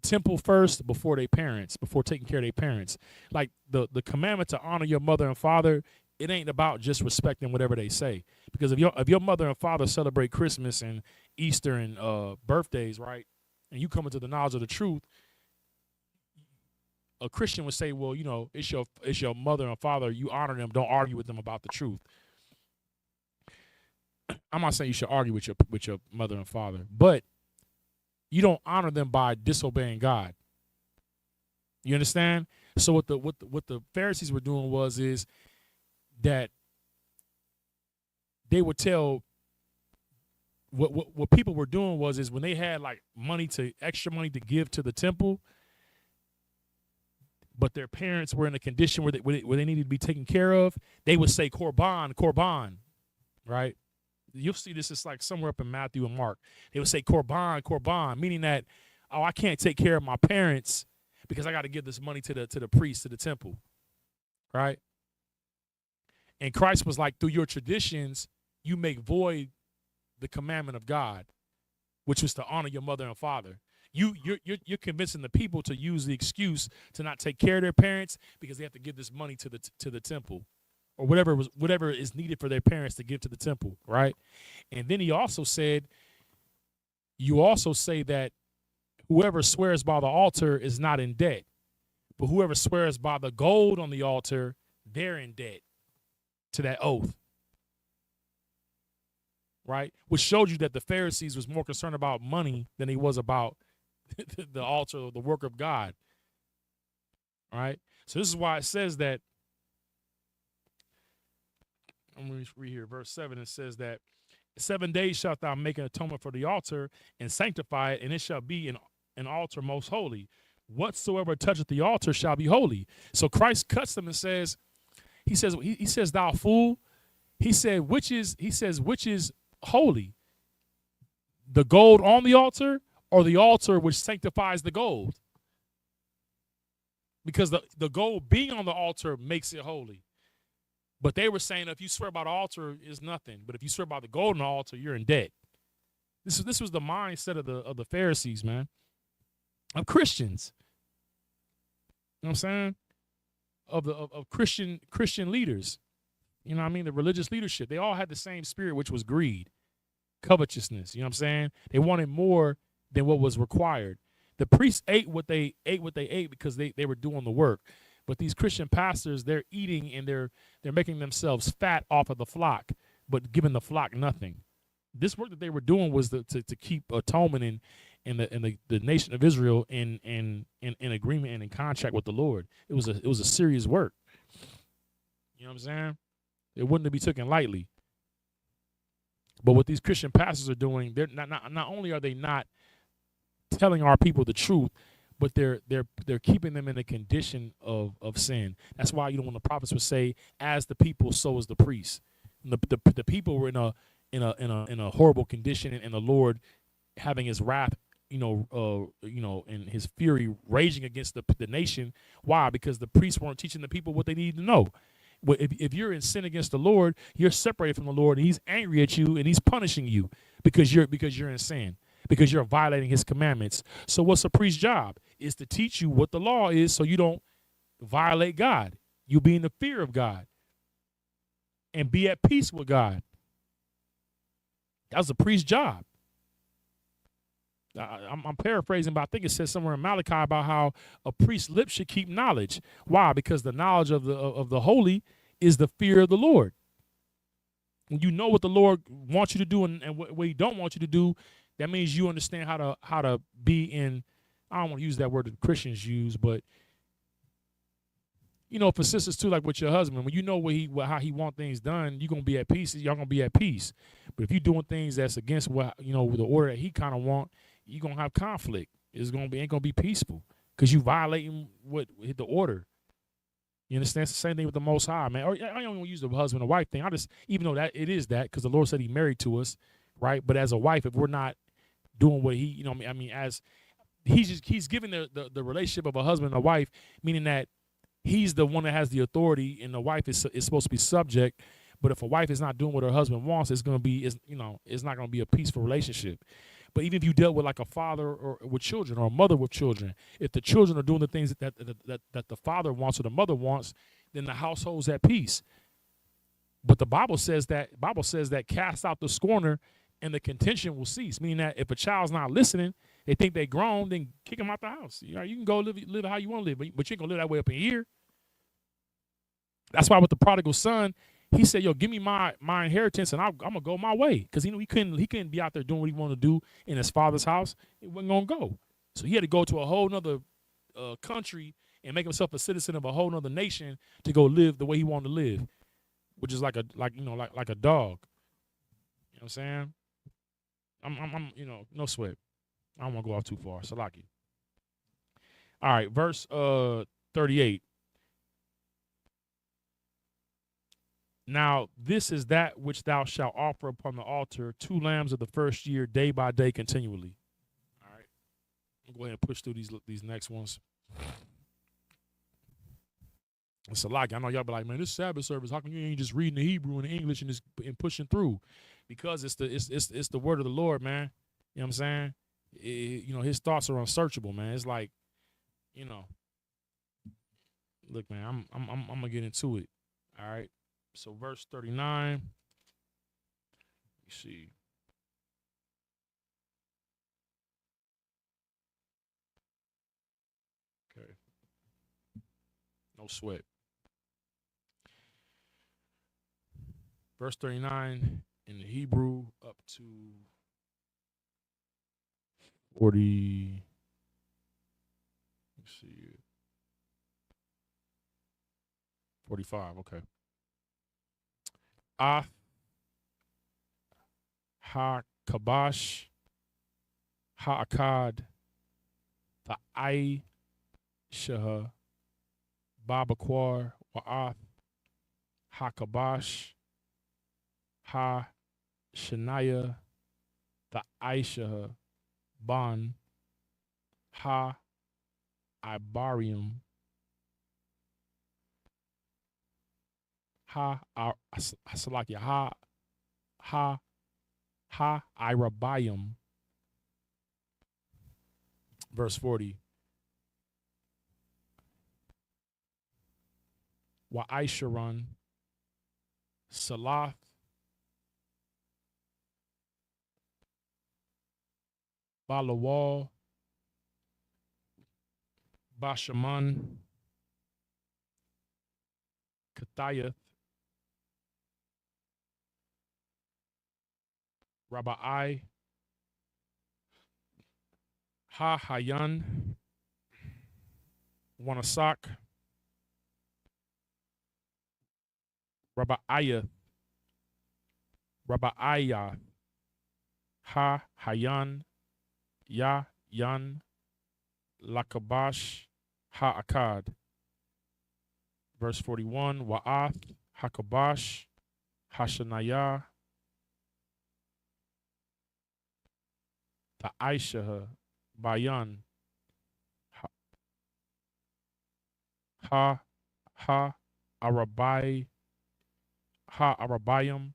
temple first before their parents, before taking care of their parents. Like the commandment to honor your mother and father, it ain't about just respecting whatever they say. Because if your mother and father celebrate Christmas and Easter and birthdays, right, and you come into the knowledge of the truth, a Christian would say, well, it's your mother and father. You honor them. Don't argue with them about the truth. I'm not saying you should argue with your mother and father, but you don't honor them by disobeying God. You understand? So what the Pharisees were doing is that they would tell, what people were doing is when they had like extra money to give to the temple, but their parents were in a condition where they needed to be taken care of, they would say korban, right? You'll see this is like somewhere up in Matthew and Mark. They would say korban, meaning that, oh, I can't take care of my parents because I got to give this money to the priest, to the temple, right? And Christ was like, through your traditions, you make void the commandment of God, which was to honor your mother and father. You're convincing the people to use the excuse to not take care of their parents because they have to give this money to the temple, or whatever is needed for their parents to give to the temple, right? And then he also said, you also say that whoever swears by the altar is not in debt, but whoever swears by the gold on the altar, they're in debt to that oath, right? Which showed you that the Pharisees was more concerned about money than he was about the altar, the work of God. All right. So this is why it says that, I'm going to read here, verse 7. It says that 7 days shalt thou make an atonement for the altar and sanctify it, and it shall be an altar most holy. Whatsoever toucheth the altar shall be holy. So Christ cuts them and says, he says, thou fool. He said, which is holy? The gold on the altar, or the altar which sanctifies the gold? Because the gold being on the altar makes it holy. But they were saying, if you swear by the altar, is nothing. But if you swear by the gold on the altar, you're in debt. This was the mindset of the Pharisees, man, of Christians. You know what I'm saying? Of Christian leaders. You know what I mean? The religious leadership. They all had the same spirit, which was greed, covetousness. You know what I'm saying? They wanted more than what was required. The priests ate what they ate because they were doing the work. But these Christian pastors, they're eating and they're making themselves fat off of the flock, but giving the flock nothing. This work that they were doing was to keep atonement in the nation of Israel in agreement and in contract with the Lord. It was a serious work. You know what I'm saying? It wouldn't be taken lightly. But what these Christian pastors are doing, they're not only are they not telling our people the truth, but they're keeping them in a condition of sin. That's why, you know, when the prophets would say, "As the people, so is the priest." And the people were in a horrible condition, and the Lord having His wrath, and His fury raging against the nation. Why? Because the priests weren't teaching the people what they needed to know. But if you're in sin against the Lord, you're separated from the Lord, and He's angry at you, and He's punishing you because you're in sin, because you're violating His commandments. So what's a priest's job? Is to teach you what the law is, so you don't violate God. You be in the fear of God and be at peace with God. That's a priest's job. I'm paraphrasing, but I think it says somewhere in Malachi about how a priest's lips should keep knowledge. Why? Because the knowledge of the holy is the fear of the Lord. When you know what the Lord wants you to do and what He don't want you to do, that means you understand how to be in. I don't want to use that word that Christians use, but you know, for sisters too, like with your husband, when you know how he want things done, you're gonna be at peace. Y'all gonna be at peace. But if you're doing things that's against what the order that he kind of want, you're gonna have conflict. Ain't gonna be peaceful because you violating the order. You understand? It's the same thing with the Most High, man. Or I don't even use the husband and wife thing. I just, even though that it is that, because the Lord said He married to us, right? But as a wife, if we're not doing what He, as He's giving the relationship of a husband and a wife, meaning that He's the one that has the authority, and the wife is supposed to be subject. But if a wife is not doing what her husband wants, it's not going to be a peaceful relationship. But even if you dealt with like a father or with children, or a mother with children, if the children are doing the things that the father wants or the mother wants, then the household's at peace. But the Bible says that cast out the scorner, and the contention will cease. Meaning that if a child's not listening, they think they grown, then kick them out the house. You can go live how you want to live, but you ain't gonna live that way up in here. That's why with the prodigal son, he said, "Yo, give me my inheritance, and I'm gonna go my way." Because he couldn't be out there doing what he wanted to do in his father's house. He wasn't gonna go, so he had to go to a whole nother country and make himself a citizen of a whole nother nation to go live the way he wanted to live, which is like a dog. You know what I'm saying? I'm no sweat. I don't want to go off too far. Salaki. All right, verse 38. Now, this is that which thou shalt offer upon the altar, 2 lambs of the first year, day by day, continually. All right. I'll go ahead and push through these next ones. It's a lot. I know y'all be like, man, this Sabbath service, how come you ain't just reading the Hebrew and the English and pushing through? Because it's the word of the Lord, man. You know what I'm saying? His thoughts are unsearchable, man. It's like, look, man, I'm gonna get into it. All right. So verse 39. Let me see. Okay. No sweat. Verse 39 in the Hebrew up to 40. Let's see. 45. Okay. Ah ha-kabash ha-akad the-ai-shaha babakwar wa'ath ha-kabash ha-shanaya the-aishaha ban ha-ibarium ha-irabayim. Verse 40. Wa'aisharon Salath Balawal Bashaman Katayath Rabbi Ha-Hayan Wanasak Rabbi Ayath Ha-Hayan Ya-Yan Lakabash Ha'akad. Verse 41, Wa'ath Hakabash Hashanayah Ta'aisha Bayan Ha Ha Arabai Ha Arabayim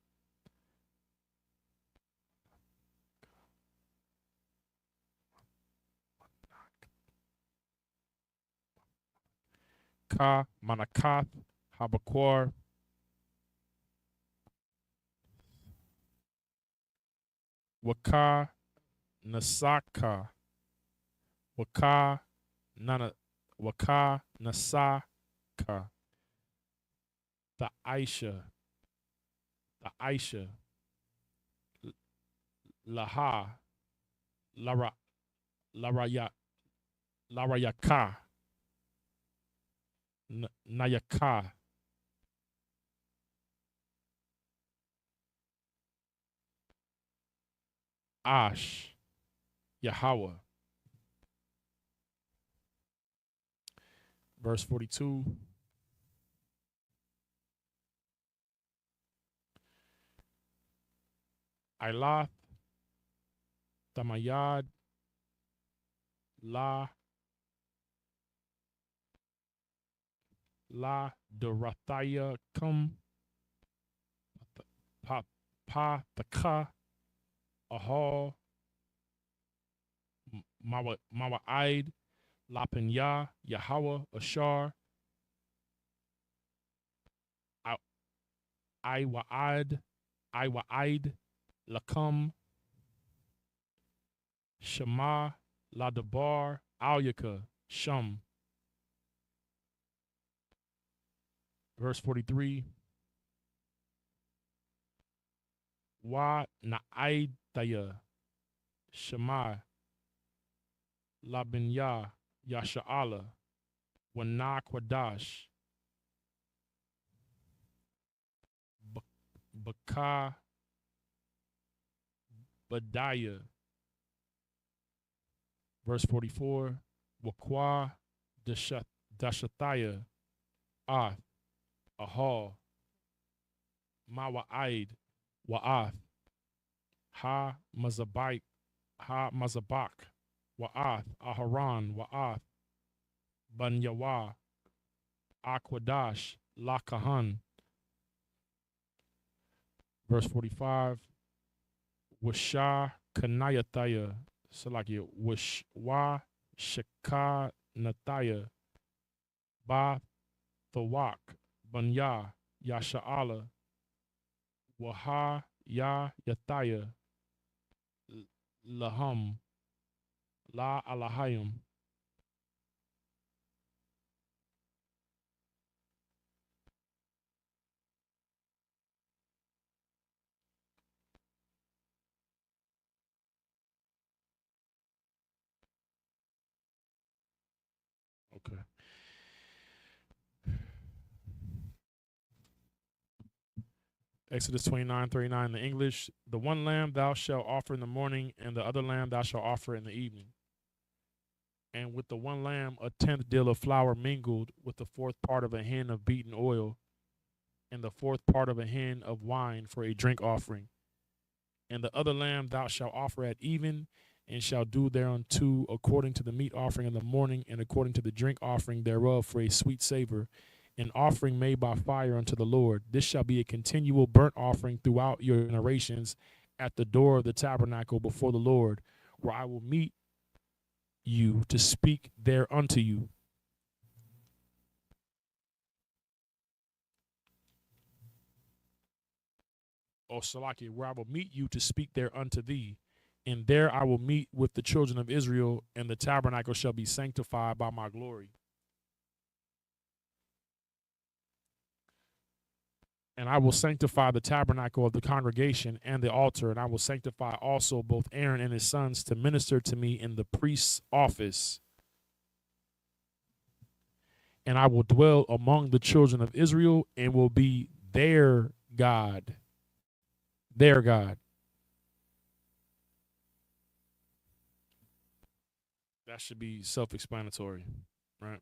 Ka Manakath Habakwar Waka Nasaka Waka Nana Waka Nasaka Ta'aisha Laha Lara Laraya Larayaka Nayaka Ash Yahweh. Verse 42. Ilath Tamayad La Dorathaya Kum Pa Taka Ahal Mawa'id Lapanya Yahweh Ashar Iwa'id Lakum Shema Ladabar Alyaka Shum. Verse 43. Wa Na'aidaya Shema Labinya Yasha'ala Wana Kwadash Baka Badaya. Verse 44. Wakwa Dashathaya Ath Ahal Mawa'id Wa'ath Ha Mazabak Wa'ath Aharon Wa'ath Banyawa Akwadash Lakahan. Verse 45. Washa Kanayathaya Salakia Washwa Shaka Nathaya Ba Thawak Banya Yasha'ala Waha Ya Yathaya Laham La Alahayim. Okay. Exodus 29:39 in the English. The one lamb thou shalt offer in the morning, and the other lamb thou shalt offer in the evening. And with the one lamb, a 10th deal of flour mingled with the 4th part of a hin of beaten oil, and the 4th part of a hin of wine for a drink offering. And the other lamb thou shalt offer at even, and shalt do thereunto according to the meat offering in the morning, and according to the drink offering thereof for a sweet savor, an offering made by fire unto the Lord. This shall be a continual burnt offering throughout your generations at the door of the tabernacle before the Lord, where I will meet you to speak there unto you. O Salaki, where I will meet you to speak there unto thee. And there I will meet with the children of Israel, and the tabernacle shall be sanctified by my glory. And I will sanctify the tabernacle of the congregation and the altar, and I will sanctify also both Aaron and his sons to minister to me in the priest's office. And I will dwell among the children of Israel and will be their God. Their God. That should be self-explanatory, right?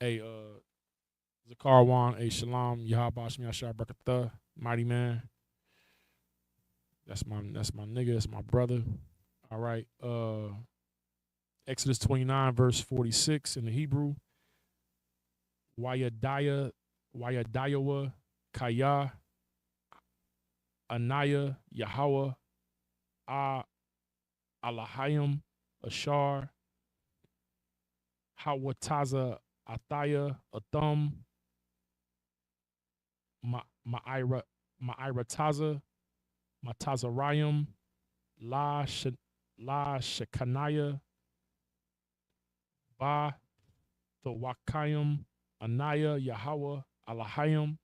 Hey, Zakar Wan, a Shalom, Yahabash Yashar Brakatha, Mighty Man. That's my nigga, that's my brother. All right. Exodus 29, verse 46 in the Hebrew. Wayadayawa Kaya Anaya Yahweh Alahayim Ashar Hawataza Athaya Atham Ma'ira Matazarayim La Shekanaya Ba Thawakayim Anaya Yahweh Alahayim.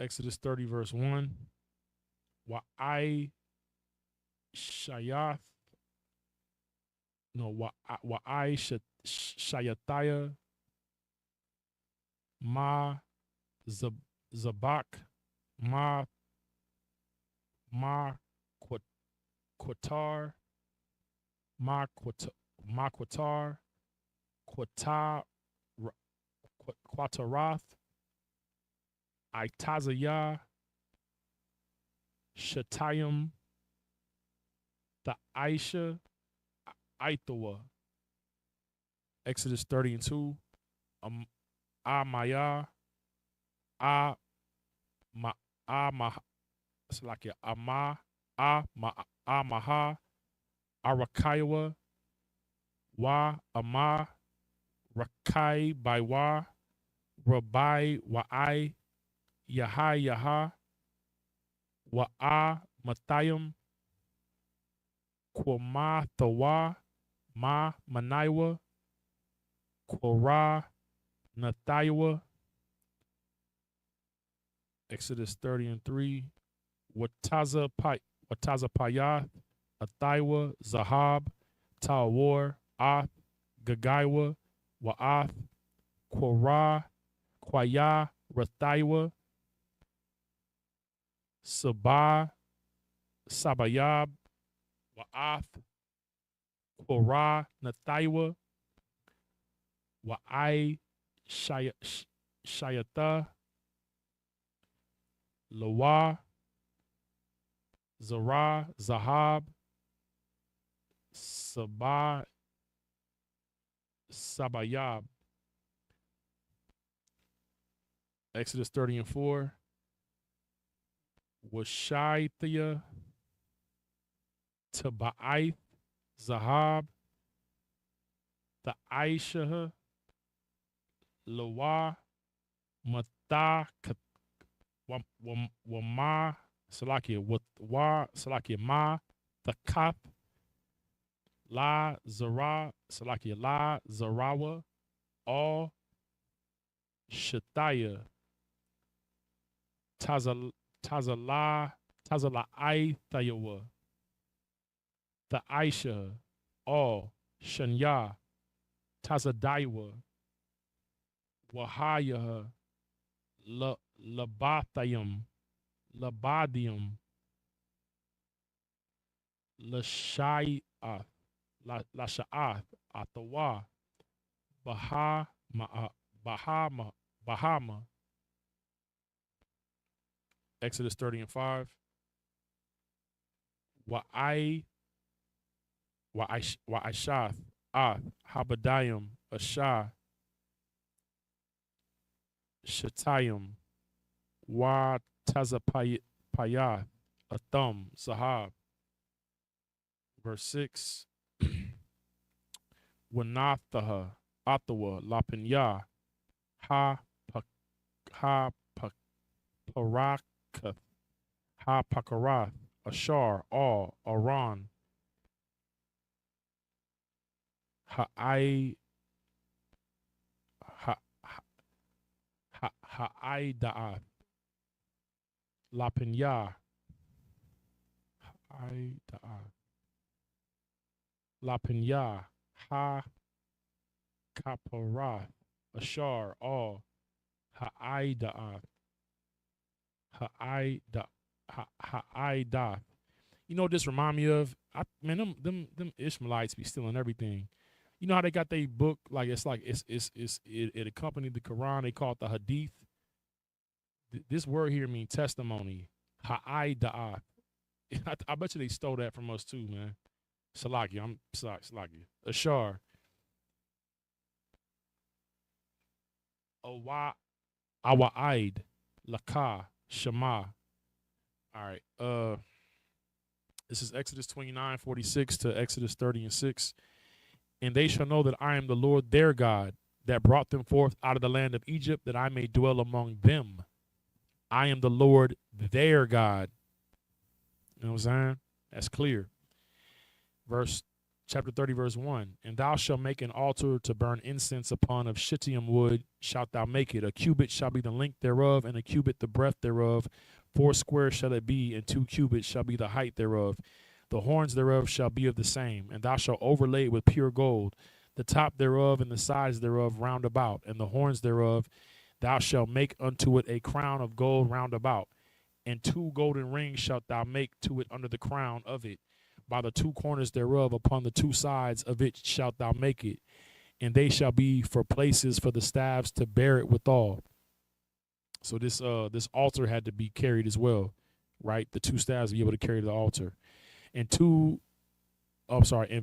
Exodus 30, verse 1. Wa'ai Shayath. No, Wa'ai Shayathaya Ma Zabak Ma Qatar Ma Qatar Quatarath Itazaya Shatayim the Aisha Aithawa. Exodus 30 and 2. Amaya A Ma it's like Ama Amaha Arakaiwa Wa Ama Rakai by Wa Rabai Wa'ai Yaha Wa'a Mathayim Kwama Thawa Ma Manaiwa Kwara Nathaiwa. Exodus 30 and 3. Wataza Payath Athaiwa Zahab Tawar Ath Gagaiwa Wa'ath Kwara Kwaya Rathaiwa Sabah Sabayab Wa'ath Kwara Nathaiwa Wa'ai Shayatha Lawa Zara Zahab Sabayab. Exodus 30 and 4. Washaithia Taba'ith Zahab the Aisha Lawa Matha Wama Salakia Wa Salakia Ma the Kath La Zara Salakia La Zarawa All Shataya Tazala Aithayawa the Aisha All Shanya Tazadaiwa Wahaya Labathayim Labadium Lashai'ath Lasha'ath Athawa Bahama. Exodus 30 and 5. Wa'ishath Ath Habadayim Ashah Shatayim Wa Tazapayath Atham Sahab. Verse 6. Wanathaha Athawa Lapinya Ha Parakath Ha Pakarath Ashar All Aran Ha'ai Ha'aida'ath Lapinya Ha'aida'ath Lapinya Ha Kaparath, Ashar, all, Ha'aidah, Ha'aidah, Ha'aidah. You know what this remind me of? Man, them Ishmaelites be stealing everything. You know how they got their book, like it accompanied the Quran, they call it the Hadith. This word here means testimony. Ha'aidah. I bet you they stole that from us too, man. Salaki, I'm sorry, Salaki. Ashar. Awa Awa'id. Laka. Shema. All right. This is Exodus 29:46 to Exodus 30:6. And they shall know that I am the Lord their God, that brought them forth out of the land of Egypt, that I may dwell among them. I am the Lord their God. You know what I'm saying? That's clear. Chapter 30, verse 1. And thou shalt make an altar to burn incense upon of shittim wood, shalt thou make it. A cubit shall be the length thereof, and a cubit the breadth thereof. 4 square shall it be, and 2 cubits shall be the height thereof. The horns thereof shall be of the same, and thou shalt overlay it with pure gold, the top thereof and the sides thereof round about, and the horns thereof thou shalt make unto it a crown of gold round about, and 2 golden rings shalt thou make to it under the crown of it. By the 2 corners thereof, upon the 2 sides of it shalt thou make it, and they shall be for places for the staves to bear it withal. So this altar had to be carried as well, right? The 2 staves to be able to carry the altar. And in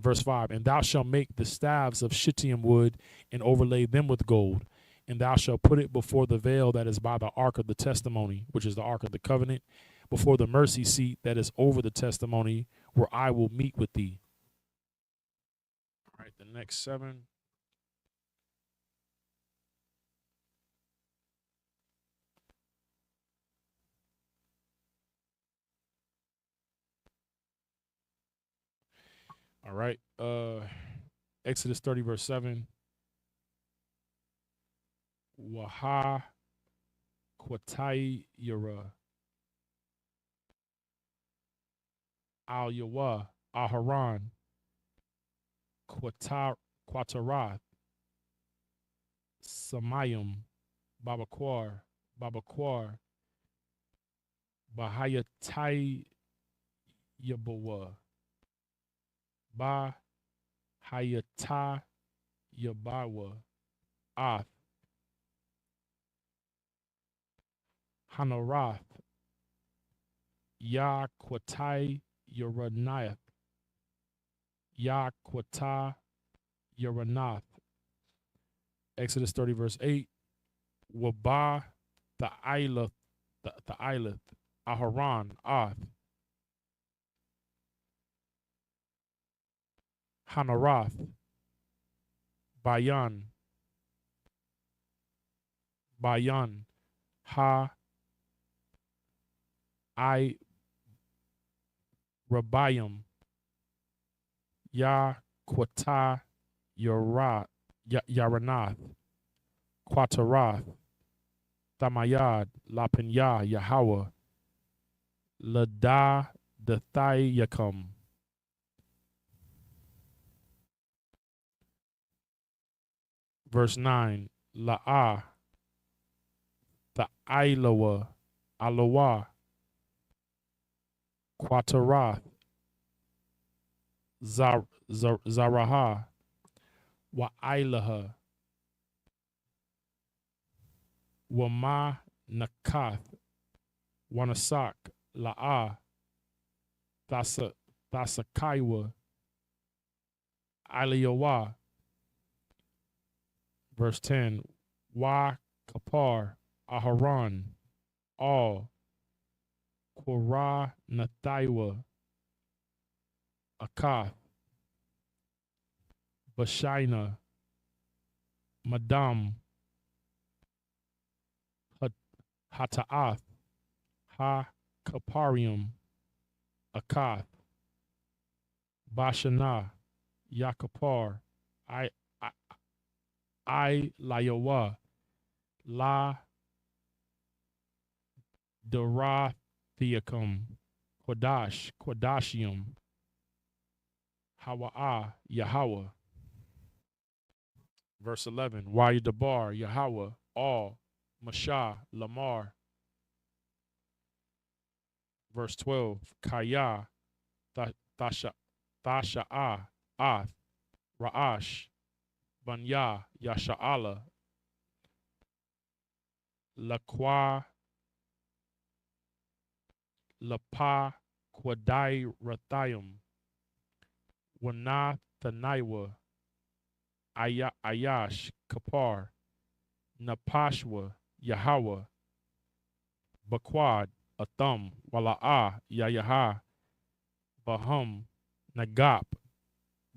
verse 5, and thou shalt make the staves of shittim wood and overlay them with gold. And thou shalt put it before the veil that is by the ark of the testimony, which is the ark of the covenant, before the mercy seat that is over the testimony, where I will meet with thee. All right, the next 7. All right. Exodus 30, verse 7. Waha Kwatai Yara Al Yawa Aharon Quatarath Samayim Babaquar Bahayatai Yabawa Bahayata Yabawa Ath Hanarath Yakwatai Yoranath Yakwata Yoranath. Exodus 30, verse 8. Wabah the Isleth, Aharon, Ath, Hanarath, Bayan, Ha, I, Rabayim, Ya, Quata, Yaranath, Quatarath, Thamayad, Lapinya, Yahweh, Lada, Dathayakam. Verse 9, La'ah, Thailawa, Alowa, Quatarath, Zaraha, Wa'ilaha, Wama Nakath, Wanasak, La'ah, Thasakaiwa, Aliyawa. Verse 10, Wa Kapar, Aharon, all, Korah Nathaiwa, Akath, Bashaina, Madam, Hata'ath, Ha Kaparium, Akath, Bashana, Yakapar, I Layawa, La Dorathiacum, Quadashium, Hawa'a, Yahweh. Verse 11, Dabar, Yahweh, all, Mashah, Lamar. Verse 12, Kaya, Thasha, Thasha'ah, Ath, Ra'ash, Banya, Yasha'ala, Laqua, Lapa, Quadai, Rathayim, Wanath, Thanaiwa, Ayash, Kapar, Napashwa, Yahweh, Baquad, Atham, Wala'ah, Yayaha, Bahum, Nagap,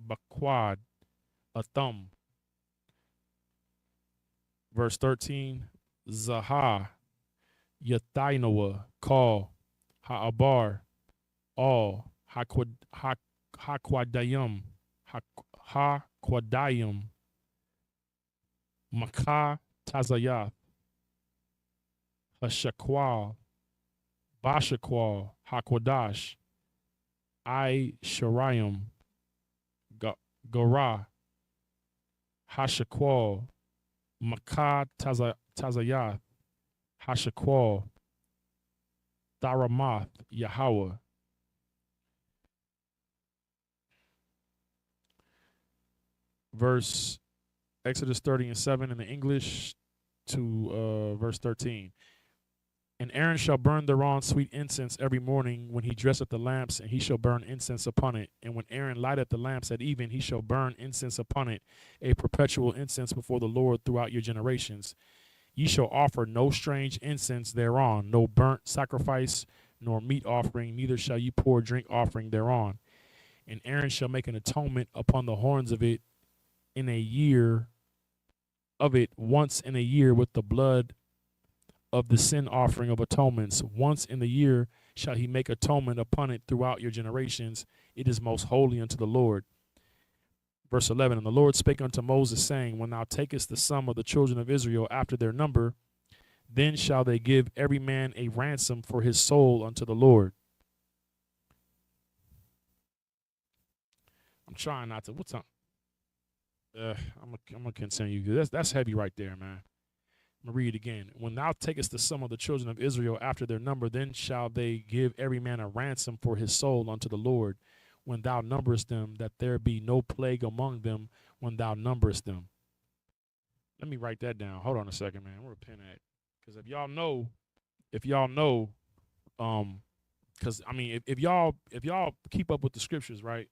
Baquad, Atham. Verse 13, Zahah, Yathainawa, Call, Ha'abar, All, Hakwadayim, Hakwadayim, Makah, Tazayath, Hashakwal, Bashakwal, Hakwadash, I Sharayim, Gorah, Hashakwal, Makah Tazayath, Hashakwal, Tharamath, Yahweh. Verse Exodus 30 and 7 in the English to verse 13. And Aaron shall burn thereon sweet incense every morning when he dresseth the lamps, and he shall burn incense upon it. And when Aaron lighteth the lamps at even, he shall burn incense upon it, a perpetual incense before the Lord throughout your generations. Ye shall offer no strange incense thereon, no burnt sacrifice, nor meat offering, neither shall ye pour drink offering thereon. And Aaron shall make an atonement upon the horns of it in a year, of it once in a year with the blood of the sin offering of atonements. Once in the year shall he make atonement upon it throughout your generations. It is most holy unto the Lord. Verse 11, and the Lord spake unto Moses, saying, when thou takest the sum of the children of Israel after their number, then shall they give every man a ransom for his soul unto the Lord. I'm trying not to. What's up? I'm gonna continue. That's heavy right there, man. I'm going to read it again. When thou takest the sum of the children of Israel after their number, then shall they give every man a ransom for his soul unto the Lord, when thou numberest them, that there be no plague among them when thou numberest them. Let me write that down. Hold on a second, man. Where a pen at? Because if y'all know, because I mean, if y'all keep up with the scriptures, right?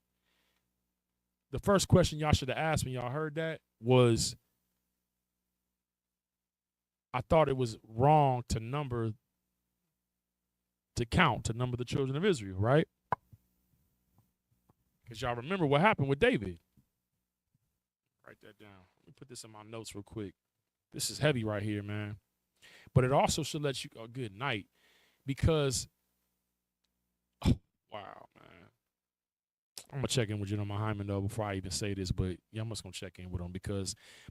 The first question y'all should have asked when y'all heard that was, I thought it was wrong to number the children of Israel, right? Because y'all remember what happened with David. Write that down. Let me put this in my notes real quick. This is heavy right here, man. But it also should let you go good night, because, oh, wow, man. I'm going to check in with General Hyman, though, before I even say this, but yeah, I'm just going to check in with him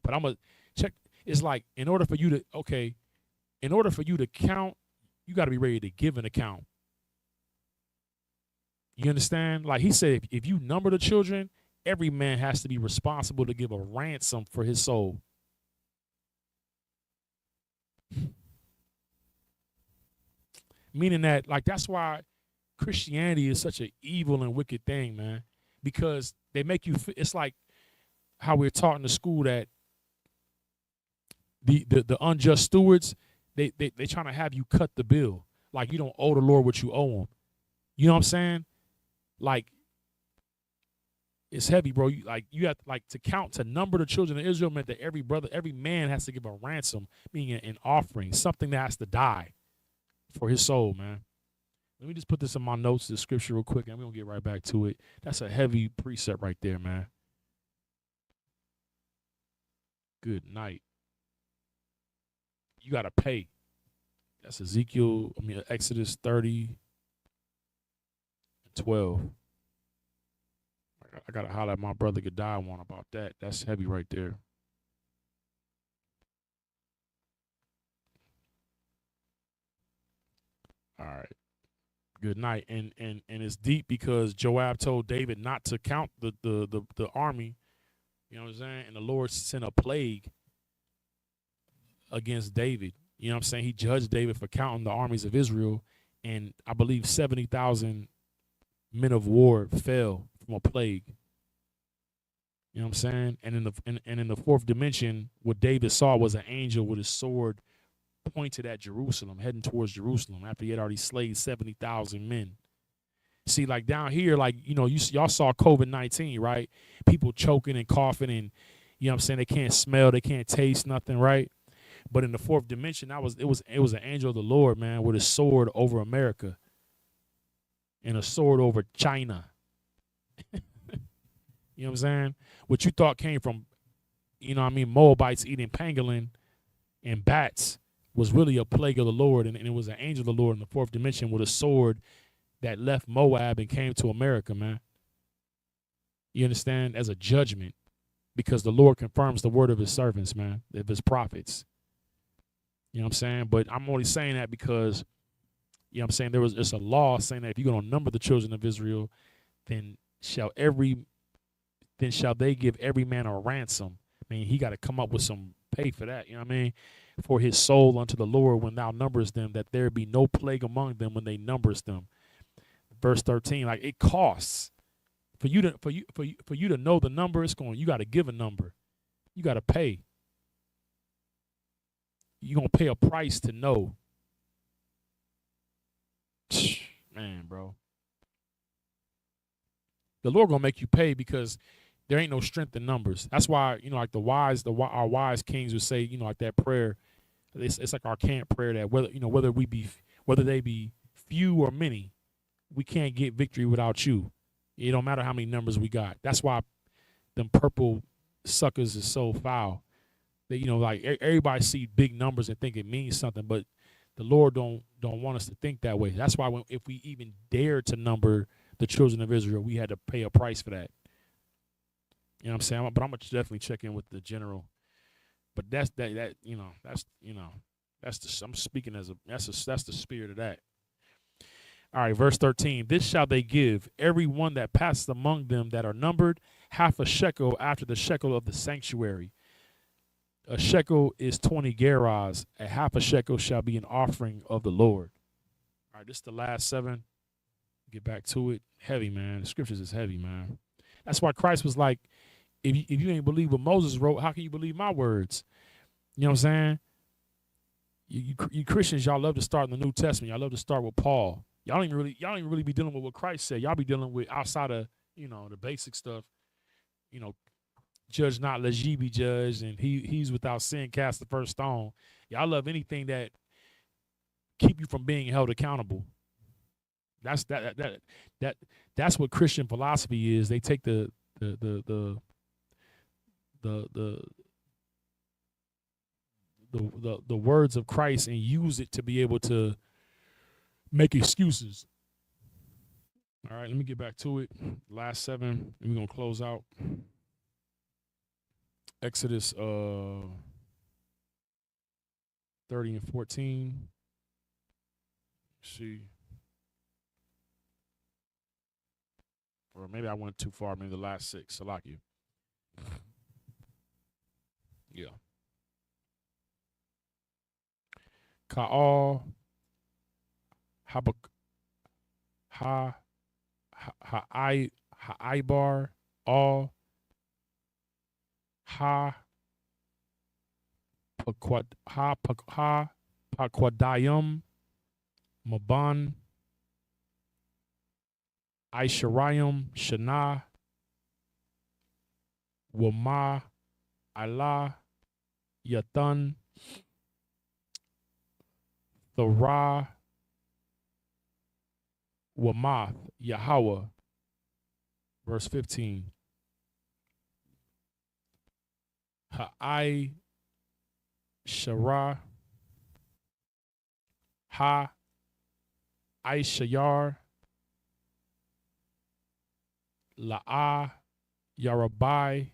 but I'm going to check. It's like, in order for you to count, you got to be ready to give an account. You understand? Like he said, if you number the children, every man has to be responsible to give a ransom for his soul. Meaning that, like, that's why Christianity is such an evil and wicked thing, man, because they make you, it's like how we're taught in the school that the unjust stewards, they trying to have you cut the bill. Like you don't owe the Lord what you owe him. You know what I'm saying? Like, it's heavy, bro. You have to count, to number the children of Israel meant that every man has to give a ransom, meaning an offering, something that has to die for his soul, man. Let me just put this in my notes, the scripture real quick, and we're going to get right back to it. That's a heavy precept right there, man. Good night. You got to pay. That's Exodus 30 and 12. I got to holler at my brother Gadai one about that. That's heavy right there. All right. Good night. And it's deep because Joab told David not to count the army. You know what I'm saying? And the Lord sent a plague against David. You know what I'm saying? He judged David for counting the armies of Israel, and I believe 70,000 men of war fell from a plague. You know what I'm saying? And in the fourth dimension, what David saw was an angel with his sword pointed at Jerusalem, heading towards Jerusalem after he had already slayed 70,000 men. See, like down here, like, you know, y'all saw COVID-19, right? People choking and coughing, and you know what I'm saying, they can't smell, they can't taste nothing, right? But in the fourth dimension, it was an angel of the Lord, man, with a sword over America and a sword over China. You know what I'm saying? What you thought came from, you know what I mean, Moabites eating pangolin and bats was really a plague of the Lord, and it was an angel of the Lord in the fourth dimension with a sword that left Moab and came to America, man. You understand? As a judgment, because the Lord confirms the word of his servants, man, of his prophets. You know what I'm saying? But I'm only saying that because, you know what I'm saying, it's a law saying that if you're going to number the children of Israel, then shall they give every man a ransom. I mean, he got to come up with some pay for that, you know what I mean? For his soul unto the Lord when thou numbers them, that there be no plague among them when they numbers them. Verse 13, like, it costs for you to know the number. You got to give a number. You got to pay. You're going to pay a price to know. Man, bro. The Lord going to make you pay because there ain't no strength in numbers. That's why, you know, like our wise kings would say, you know, like that prayer, it's like our camp prayer that whether they be few or many, we can't get victory without you. It don't matter how many numbers we got. That's why them purple suckers is so foul. They, you know, like everybody see big numbers and think it means something, but the Lord don't want us to think that way. That's why if we even dare to number the children of Israel, we had to pay a price for that. You know what I'm saying? But I'm gonna definitely check in with the general. But that's I'm speaking as that's the spirit of that. All right, verse 13. This shall they give every one that passeth among them that are numbered, half a shekel after the shekel of the sanctuary. A shekel is 20 gerahs. A half a shekel shall be an offering of the Lord. All right, this is the last 7. Get back to it. Heavy, man. The scriptures is heavy, man. That's why Christ was like, if you ain't believe what Moses wrote, how can you believe my words? You know what I'm saying? You Christians, y'all love to start in the New Testament. Y'all love to start with Paul. Y'all don't even really be dealing with what Christ said. Y'all be dealing with outside of, you know, the basic stuff. You know, judge not lest ye be judged, and he's without sin cast the first stone. Y'all love anything that keep you from being held accountable. That's what Christian philosophy is. They take the words of Christ and use it to be able to make excuses. All right, let me get back to it. Last 7, and we're gonna close out. Exodus 30 and 14. Let's see. Or maybe I went too far, maybe the last 6. Salakia. Yeah. Ka'al Ha'aibar all Pakwadayum Maban Aisharayim Shana Wama Allah Yatan Thara Wamath Yahweh. Verse 15. Ha'ai Shara Ha Aishayar La'a Yarabai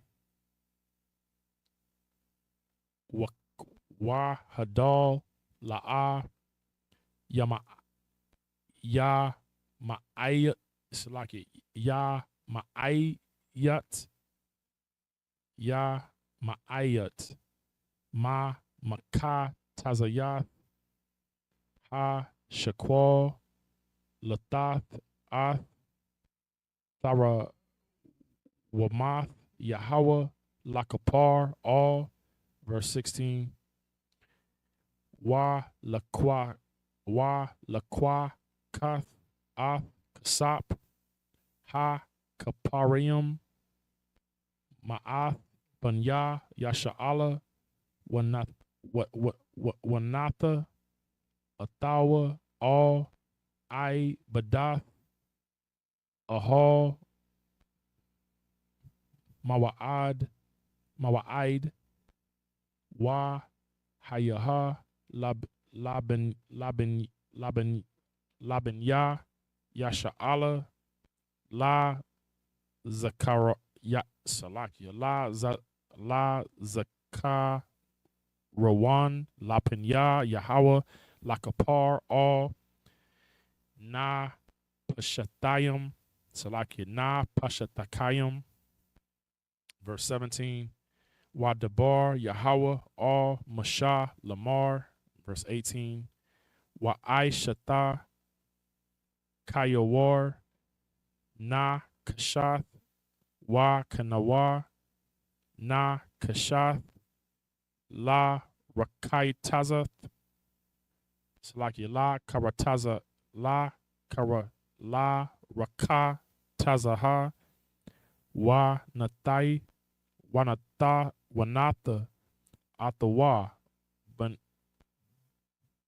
Wa Hadal La'a Yama Ya Ma'ayat Salaki Ya Ma'ayat Ya Ma'ayat, Ma Maka Tazayath, Ha Shakwal, Latath, Ath, Thara Wamath, Yahweh, Lakapar, all. Verse 16. Wa Lakwa, Kath, Ath, Kasap, Ha Kaparium, Ma'ath, Banya, Yasha'ala, Wanatha, Athawa, all, I, Badath, Ahal, Mawa'id, Wa, Hayaha, Labanya, Yasha'ala, La, Zakara, Salakia, La, Zakar, Rawan, La Penya, Yahweh, Lakapar, all, Na Pashatayim, Salakia, Na Pashatakayim. Verse 17, Wadabar, Yahweh, all, Mashah, Lamar. Verse 18, Wa'ai Kayawar, Na Kashath, Wa Kanawar, Na Kashath, La Rakaitazath, Salakia, La Karataza, La Rakatazaha, Wa Natai, Wanatha, Atawa,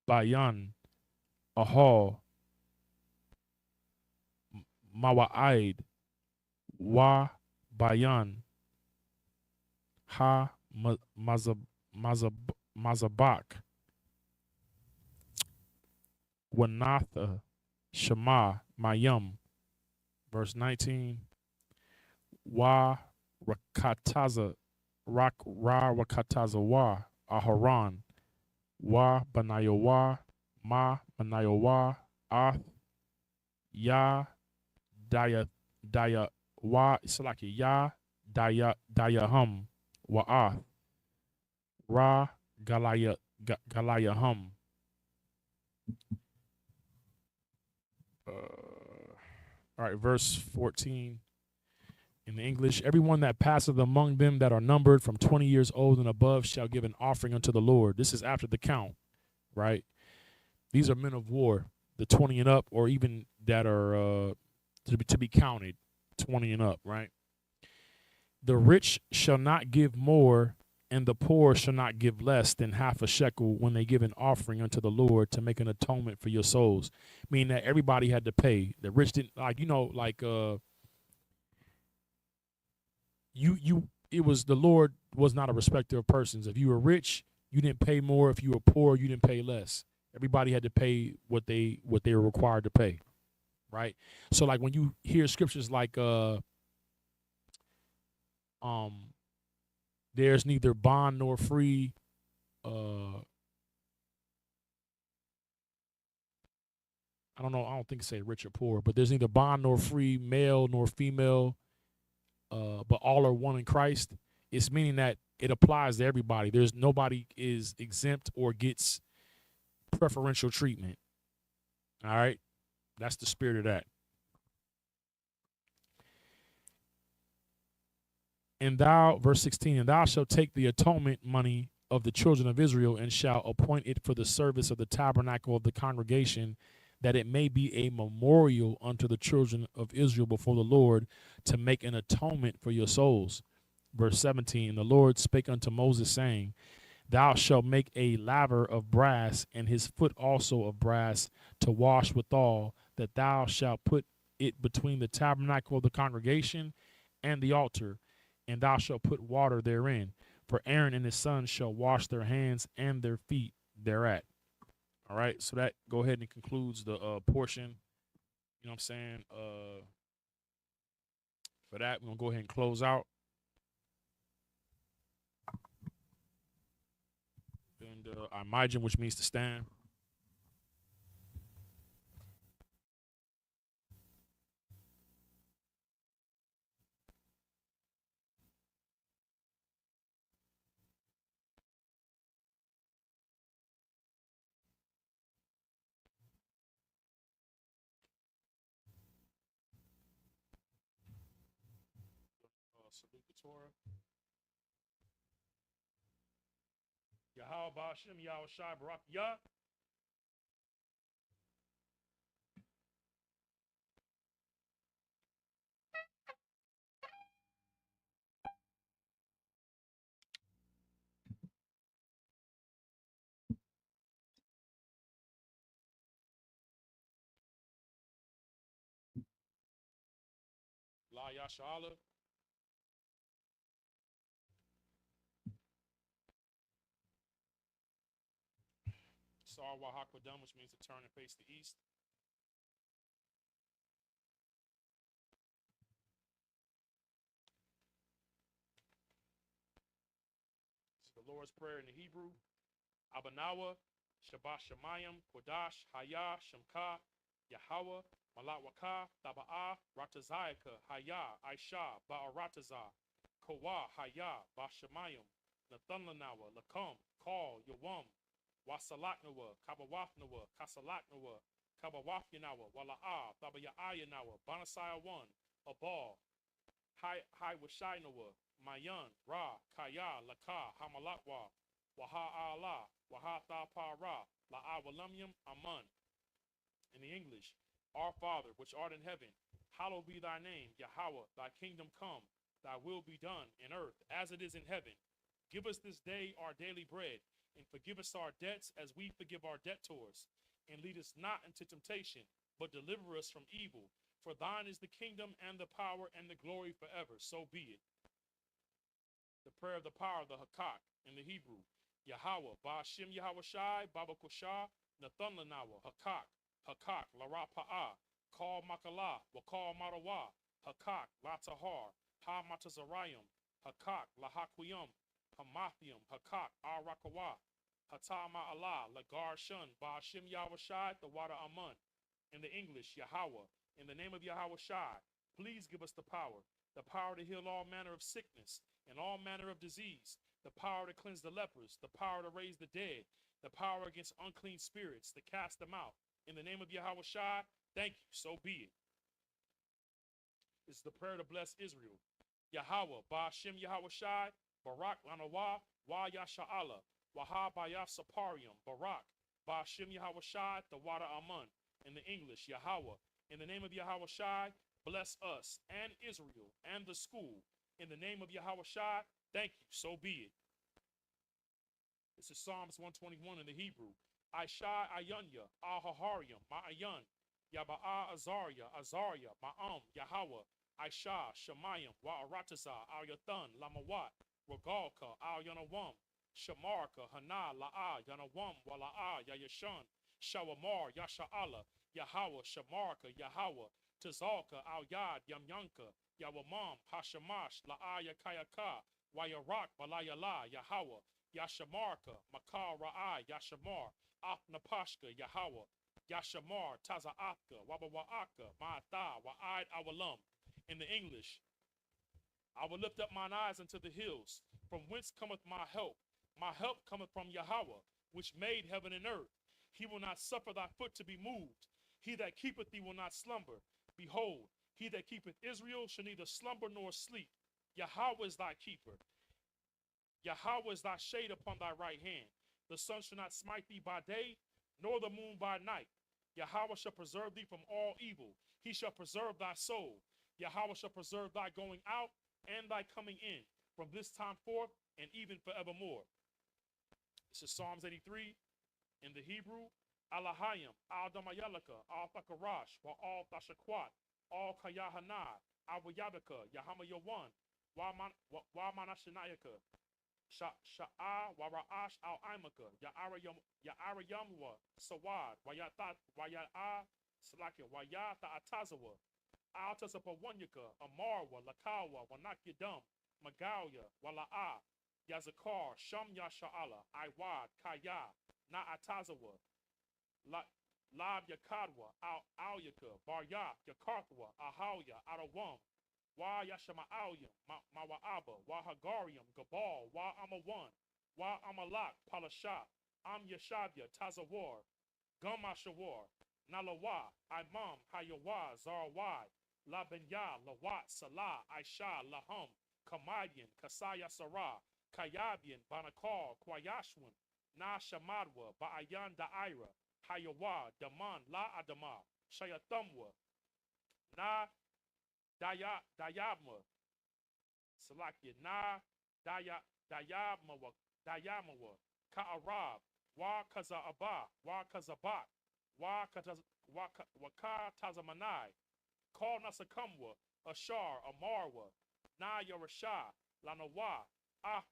Bayan, Ahal, Mawa'id, Wa Bayan, Ha Mazabak, Wanatha, Shema, Mayum. Verse 19, Wa Rakataza, Rakataza Wa, Aharon, Wa Banayawa, Ma Banayawa, Ath, Ya Daya Wa Salaki, Ya Dayahum, Wa'ath, Ra Galayahum. All right, verse 14 in the English. Everyone that passeth among them that are numbered from 20 years old and above shall give an offering unto the Lord. This is after the count, right? These are men of war, the 20 and up, or even that are to be counted, 20 and up, right? The rich shall not give more, and the poor shall not give less than half a shekel when they give an offering unto the Lord to make an atonement for your souls. Meaning that everybody had to pay. The rich didn't, like, it was, the Lord was not a respecter of persons. If you were rich, you didn't pay more. If you were poor, you didn't pay less. Everybody had to pay what they were required to pay, right? So like when you hear scriptures like there's neither bond nor free, I don't think it say rich or poor, but there's neither bond nor free, male nor female, but all are one in Christ. It's meaning that it applies to everybody. There's nobody is exempt or gets preferential treatment. All right, that's the spirit of that. And thou, verse 16, and thou shalt take the atonement money of the children of Israel and shalt appoint it for the service of the tabernacle of the congregation, that it may be a memorial unto the children of Israel before the Lord, to make an atonement for your souls. Verse 17, and the Lord spake unto Moses, saying, thou shalt make a laver of brass, and his foot also of brass, to wash withal, that thou shalt put it between the tabernacle of the congregation and the altar, and thou shalt put water therein. For Aaron and his sons shall wash their hands and their feet thereat. All right, so that go ahead and concludes the portion. You know what I'm saying? For that, we're going to go ahead and close out. And Imagine, which means to stand. Salute the Torah. Yahweh Ba'ashem, Yahweh Shai Barak Yah. La Yashala. Sarwa Hakwadam, which means to turn and face the east. This is the Lord's Prayer in the Hebrew. Abanawa, Shabbat Shemayim, Kodash, Haya, Shemka, Yahweh, Malawaka, Taba'ah, Ratazayaka, Haya, Aisha, Ba'arataza, Kowa, Haya, Bashemayim, Nathanlanawa, Lakum, Call, Yawam, Wasalaknawa, Kabawafnawa, Kasalaknawa, Kabawafyanawa, Wala'ah, Tabaya'ayanawa, Banasaya 1, Abal, Hai Washainawa, Mayan, Ra, Kaya, Laka, Hamalakwa, Waha Allah, Waha Thapara, La'awalamyam Aman. In the English, Our Father, which art in heaven, hallowed be thy name, Yahweh, thy kingdom come, thy will be done in earth as it is in heaven. Give us this day our daily bread, and forgive us our debts as we forgive our debtors. And lead us not into temptation, but deliver us from evil. For thine is the kingdom and the power and the glory forever. So be it. The prayer of the power of the Hakak in the Hebrew. Yahweh, Ba'ashem Yahweh Shai, Baba Koshah, Nathanlanawa, Hakak, Hakak, Lara Pa'ah, Call Makala, Wakal Marawa, Hakak, Latahar, Ha Matazarayim, Hakak, Lahakwiyum, Hamathium, Hakak, Arakawa, Hatama Allah, Lagar Shun, Ba'ashem Yahweh Shai, the water Amun. In the English, Yahweh, in the name of Yahweh Shai, please give us the power to heal all manner of sickness and all manner of disease, the power to cleanse the lepers, the power to raise the dead, the power against unclean spirits, to cast them out. In the name of Yahweh Shai, thank you, so be it. This is the prayer to bless Israel. Yahweh, Ba'ashem Yahweh Shai, Barak Lanawa, Wa Yasha'ala, Waha Bayaf Saparium, Barak, Ba'ashem Yahweh Shai, the water Amun. In the English, Yahweh, in the name of Yahweh Shai, bless us and Israel and the school. In the name of Yahweh Shai, thank you, so be it. This is Psalms 121 in the Hebrew. Aishai Ayanya, Ahaharium, Ma'ayan, Yaba'a Azariah, Azariah, Ma'am, Yahweh, Aisha, Shemayim, Wa'arataza, Al Yathan, Lamawat, Regalka, Al Yanawam, Shamarka, Hana, La'a, Yanawam, Wala'a, Yayashan, Shawamar, Yasha'ala, Yahweh, Shamarka, Yahweh, Tazalka, Al Yad, Yamyanka, Yawamam, Hashamash, La'aya Kayaka, Wayarak, Balayala, Yahweh, Yashamarka, Makar Ra'ai, Yashamar, Apnapashka, Yahweh, Yashamar, Taza'atka, Wabawa'aka, Ma'ata, Wa'ad Awalam. In the English, I will lift up mine eyes unto the hills, from whence cometh my help. My help cometh from Yahweh, which made heaven and earth. He will not suffer thy foot to be moved. He that keepeth thee will not slumber. Behold, he that keepeth Israel shall neither slumber nor sleep. Yahweh is thy keeper. Yahweh is thy shade upon thy right hand. The sun shall not smite thee by day, nor the moon by night. Yahweh shall preserve thee from all evil. He shall preserve thy soul. Yahweh shall preserve thy going out and thy coming in, from this time forth and even forevermore. This is Psalms 83 in the Hebrew. Alahayim, Al Damayalaka, Al Thakarash, Wa Al Tashakwat, Al Kayahana, Al Yabaka, Yahama Yawan, Wa Manashanayaka, Sha'a, Wa Ra'ash, Al Imaka, Ya'ara Yamwa, Sawad, Wa Ya'a, Salaki, Wa Yata Atazawa, Al Tasapawanyaka, Amarwa, Lakawa, Wanakyadam, Magalia, Wala'a, Yazakar, Sham Yasha'ala, Iwad, Kaya, Na Atazawa, Lab Yakadwa, Al Yaka, Baryak, Yakarthwa, Ahawya, Adawam, Wa Yashama'alyam, Mawa'aba, Wa Hagarium, Gabal, Wa Amawan, Wa Amalak, Palasha, Am Yashavya, Tazawar, Gamashawar, Nalawa, Imam, Hayawa, Zarawai, La Benya, Lawat, Salah, Aisha, Laham, Kamadian, Kasaya Sarah, Kayabian, Banakar, Kwayashwan, Na Shamadwa, Ba'ayan Da'ira, Hayawa, Daman, La Adama, Shayathumwa, Na Dayabma, Salakia, Na Dayamawa, Ka'arab, Wa Kaza'aba, Wa Kazabat, Waka Tazamanai, Call Nasakamwa, Ashar, Amarwa, Na Yarasha, Lanawa,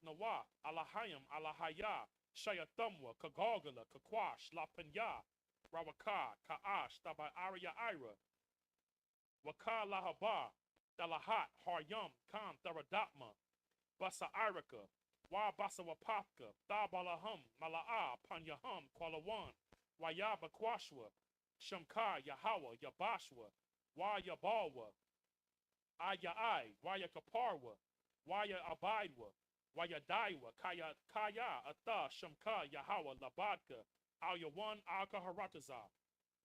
Nawa, Alahayam, Alahaya, Shayathumwa, Kagogala, Kakwash, La Panya, Rawaka, Ka'ash, Taba Arya Ira, Waka Lahaba, Dalahat, Haryam, Kam, Tharadatma, Basa Irika, Wa Basawapapka, Thabalahum, Mala'a, Panyahum, Kwalawan, Wayaba Kwashwa, Shamkar, Yahawa, Yabashwa, Waya Balwa, Ayai, Waya Kaparwa, Waya Abidwa, Waya Daiwa, Kaya, Atha, Shamkar, Yahawa, Labadka, Alyawan, Alka Harataza.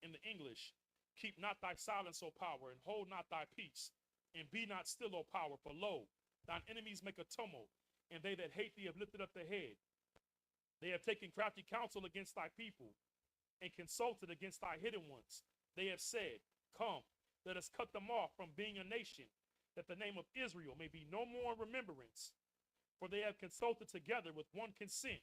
In the English, keep not thy silence, O power, and hold not thy peace, and be not still, O power, for lo, thine enemies make a tumult, and they that hate thee have lifted up their head. They have taken crafty counsel against thy people, and consulted against thy hidden ones. They have said, Come, let us cut them off from being a nation, that the name of Israel may be no more in remembrance. For they have consulted together with one consent.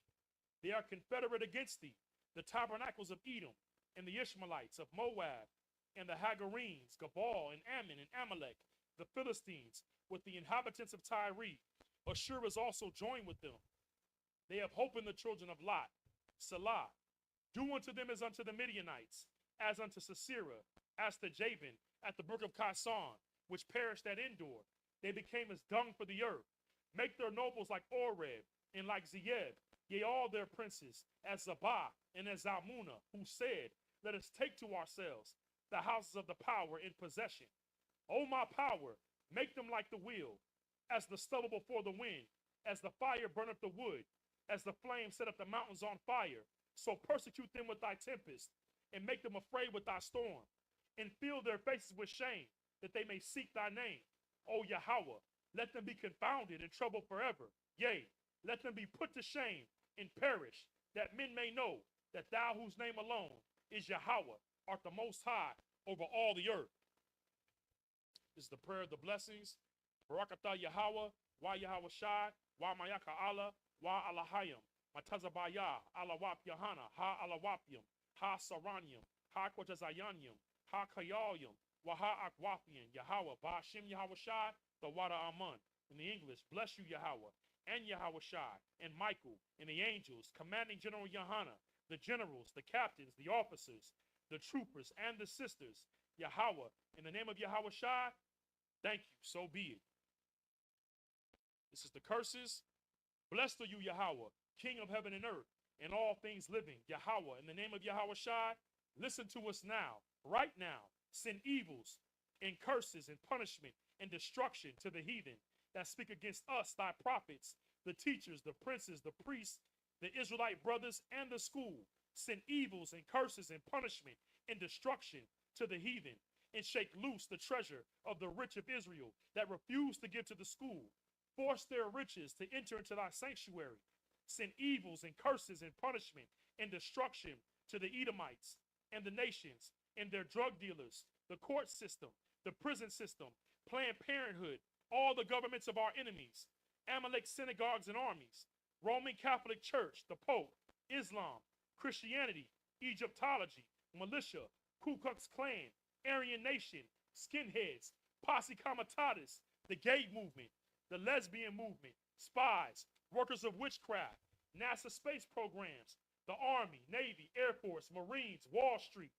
They are confederate against thee, the tabernacles of Edom, and the Ishmaelites of Moab, and the Hagarenes, Gabal, and Ammon, and Amalek, the Philistines, with the inhabitants of Tyre. Ashur is also joined with them. They have hope in the children of Lot. Salah, do unto them as unto the Midianites, as unto Sisera, as to Jabin, at the brook of Kison, which perished at Endor. They became as dung for the earth. Make their nobles like Oreb, and like Zeeb, yea, all their princes, as Zabah, and as Zalmunna, who said, Let us take to ourselves the houses of the power in possession. O my power, make them like the wheel, as the stubble before the wind, as the fire burneth the wood, as the flame set up the mountains on fire. So persecute them with thy tempest, and make them afraid with thy storm, and fill their faces with shame, that they may seek thy name. O Yahweh, let them be confounded and troubled forever. Yea, let them be put to shame and perish, that men may know that thou, whose name alone is Yahweh, art the most high over all the earth. This is the prayer of the blessings. Barakatah Yahweh, Wa Yahweh Shai, Wa Mayaka Allah, Wa Alahayim, Matazabaya, Alawap Yahana, Ha Alawapyam, Ha Saranyam, Ha Kwatazayanyam, Ha Kayalyam, Wa Ha Akwapian, Yahweh, Ba Hashem Yahweh Shai, the Wada Aman. In the English, bless you, Yahweh, and Yahweh Shai, and Michael, and the angels, commanding General Yahana, the generals, the captains, the officers, the troopers, and the sisters. Yahweh, in the name of Yahweh Shai, thank you, so be it. This is the curses. Blessed are you, Yahweh, King of heaven and earth, and all things living. Yahweh, in the name of Yahweh Shai, listen to us now, right now. Send evils and curses and punishment and destruction to the heathen that speak against us, thy prophets, the teachers, the princes, the priests, the Israelite brothers, and the school. Send evils and curses and punishment and destruction to the heathen, and shake loose the treasure of the rich of Israel that refuse to give to the school. Force their riches to enter into thy sanctuary. Send evils and curses and punishment and destruction to the Edomites and the nations and their drug dealers, the court system, the prison system, Planned Parenthood, all the governments of our enemies, Amalek synagogues and armies, Roman Catholic Church, the Pope, Islam, Christianity, Egyptology, militia, Ku Klux Klan, Aryan Nation, skinheads, Posse Comitatus, the gay movement, the lesbian movement, spies, workers of witchcraft, NASA space programs, the Army, Navy, Air Force, Marines, Wall Street.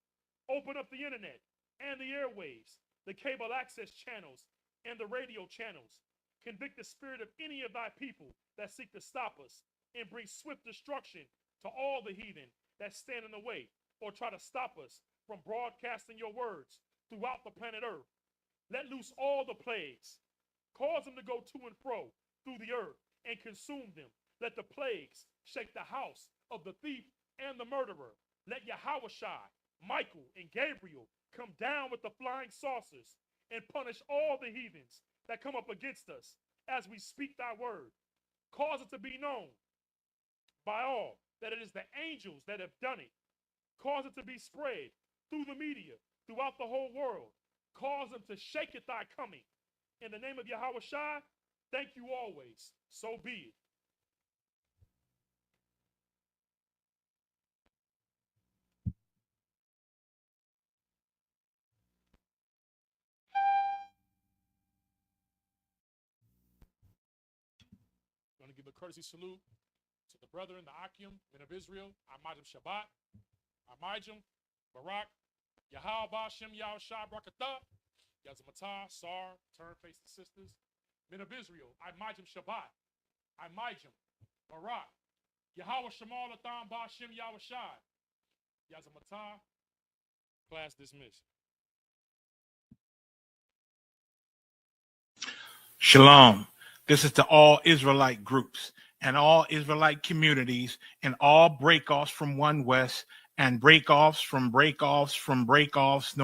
Open up the internet and the airwaves, the cable access channels and the radio channels. Convict the spirit of any of thy people that seek to stop us, and bring swift destruction to all the heathen that stand in the way or try to stop us from broadcasting your words throughout the planet Earth. Let loose all the plagues. Cause them to go to and fro through the earth and consume them. Let the plagues shake the house of the thief and the murderer. Let Yahweh Shai, Michael, and Gabriel come down with the flying saucers and punish all the heathens that come up against us as we speak thy word. Cause it to be known by all that it is the angels that have done it. Cause it to be spread through the media, throughout the whole world. Cause them to shake at thy coming. In the name of Yahweh Shai, thank you always. So be it. I'm going to give a courtesy salute to the brethren, the Akim, men of Israel, Amajim Shabbat, Amijim, Barak, Yahal Bashem, Yahweh Shai, Brakatah, Yazamatah, Sar, turn face the sisters, men of Israel, Amajim Shabbat, Amijim, Barak, Yahweh Shemal Atham Bashem, Yahweh Shai, Yazamatah, class dismissed. Shalom. This is to all Israelite groups and all Israelite communities and all breakoffs from One West and breakoffs from breakoffs from breakoffs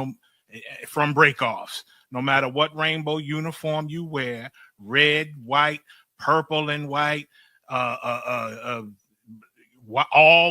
from breakoffs. No matter what rainbow uniform you wear, red, white, purple and white, all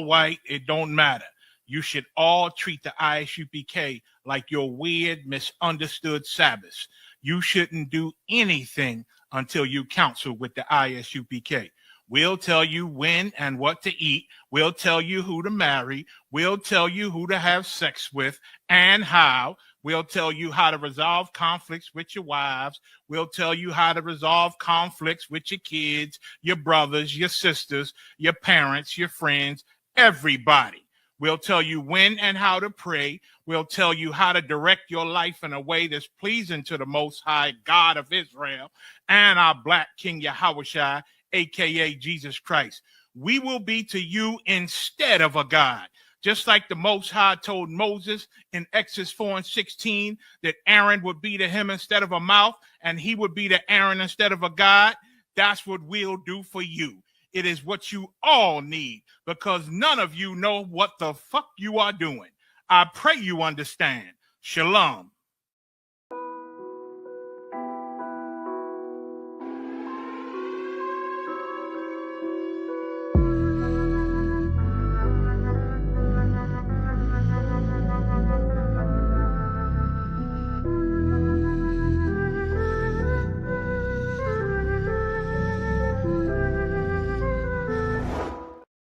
white, it don't matter. You should all treat the ISUPK like your weird, misunderstood Sabbaths. You shouldn't do anything until you counsel with the ISUPK. We'll tell you when and what to eat. We'll tell you who to marry. We'll tell you who to have sex with and how. We'll tell you how to resolve conflicts with your wives. We'll tell you how to resolve conflicts with your kids, your brothers, your sisters, your parents, your friends, everybody. We'll tell you when and how to pray. We'll tell you how to direct your life in a way that's pleasing to the Most High God of Israel and our Black King Yahushua, a.k.a. Jesus Christ. We will be to you instead of a God. Just like the Most High told Moses in Exodus 4:16 that Aaron would be to him instead of a mouth and he would be to Aaron instead of a God, that's what we'll do for you. It is what you all need because none of you know what the fuck you are doing. I pray you understand. Shalom.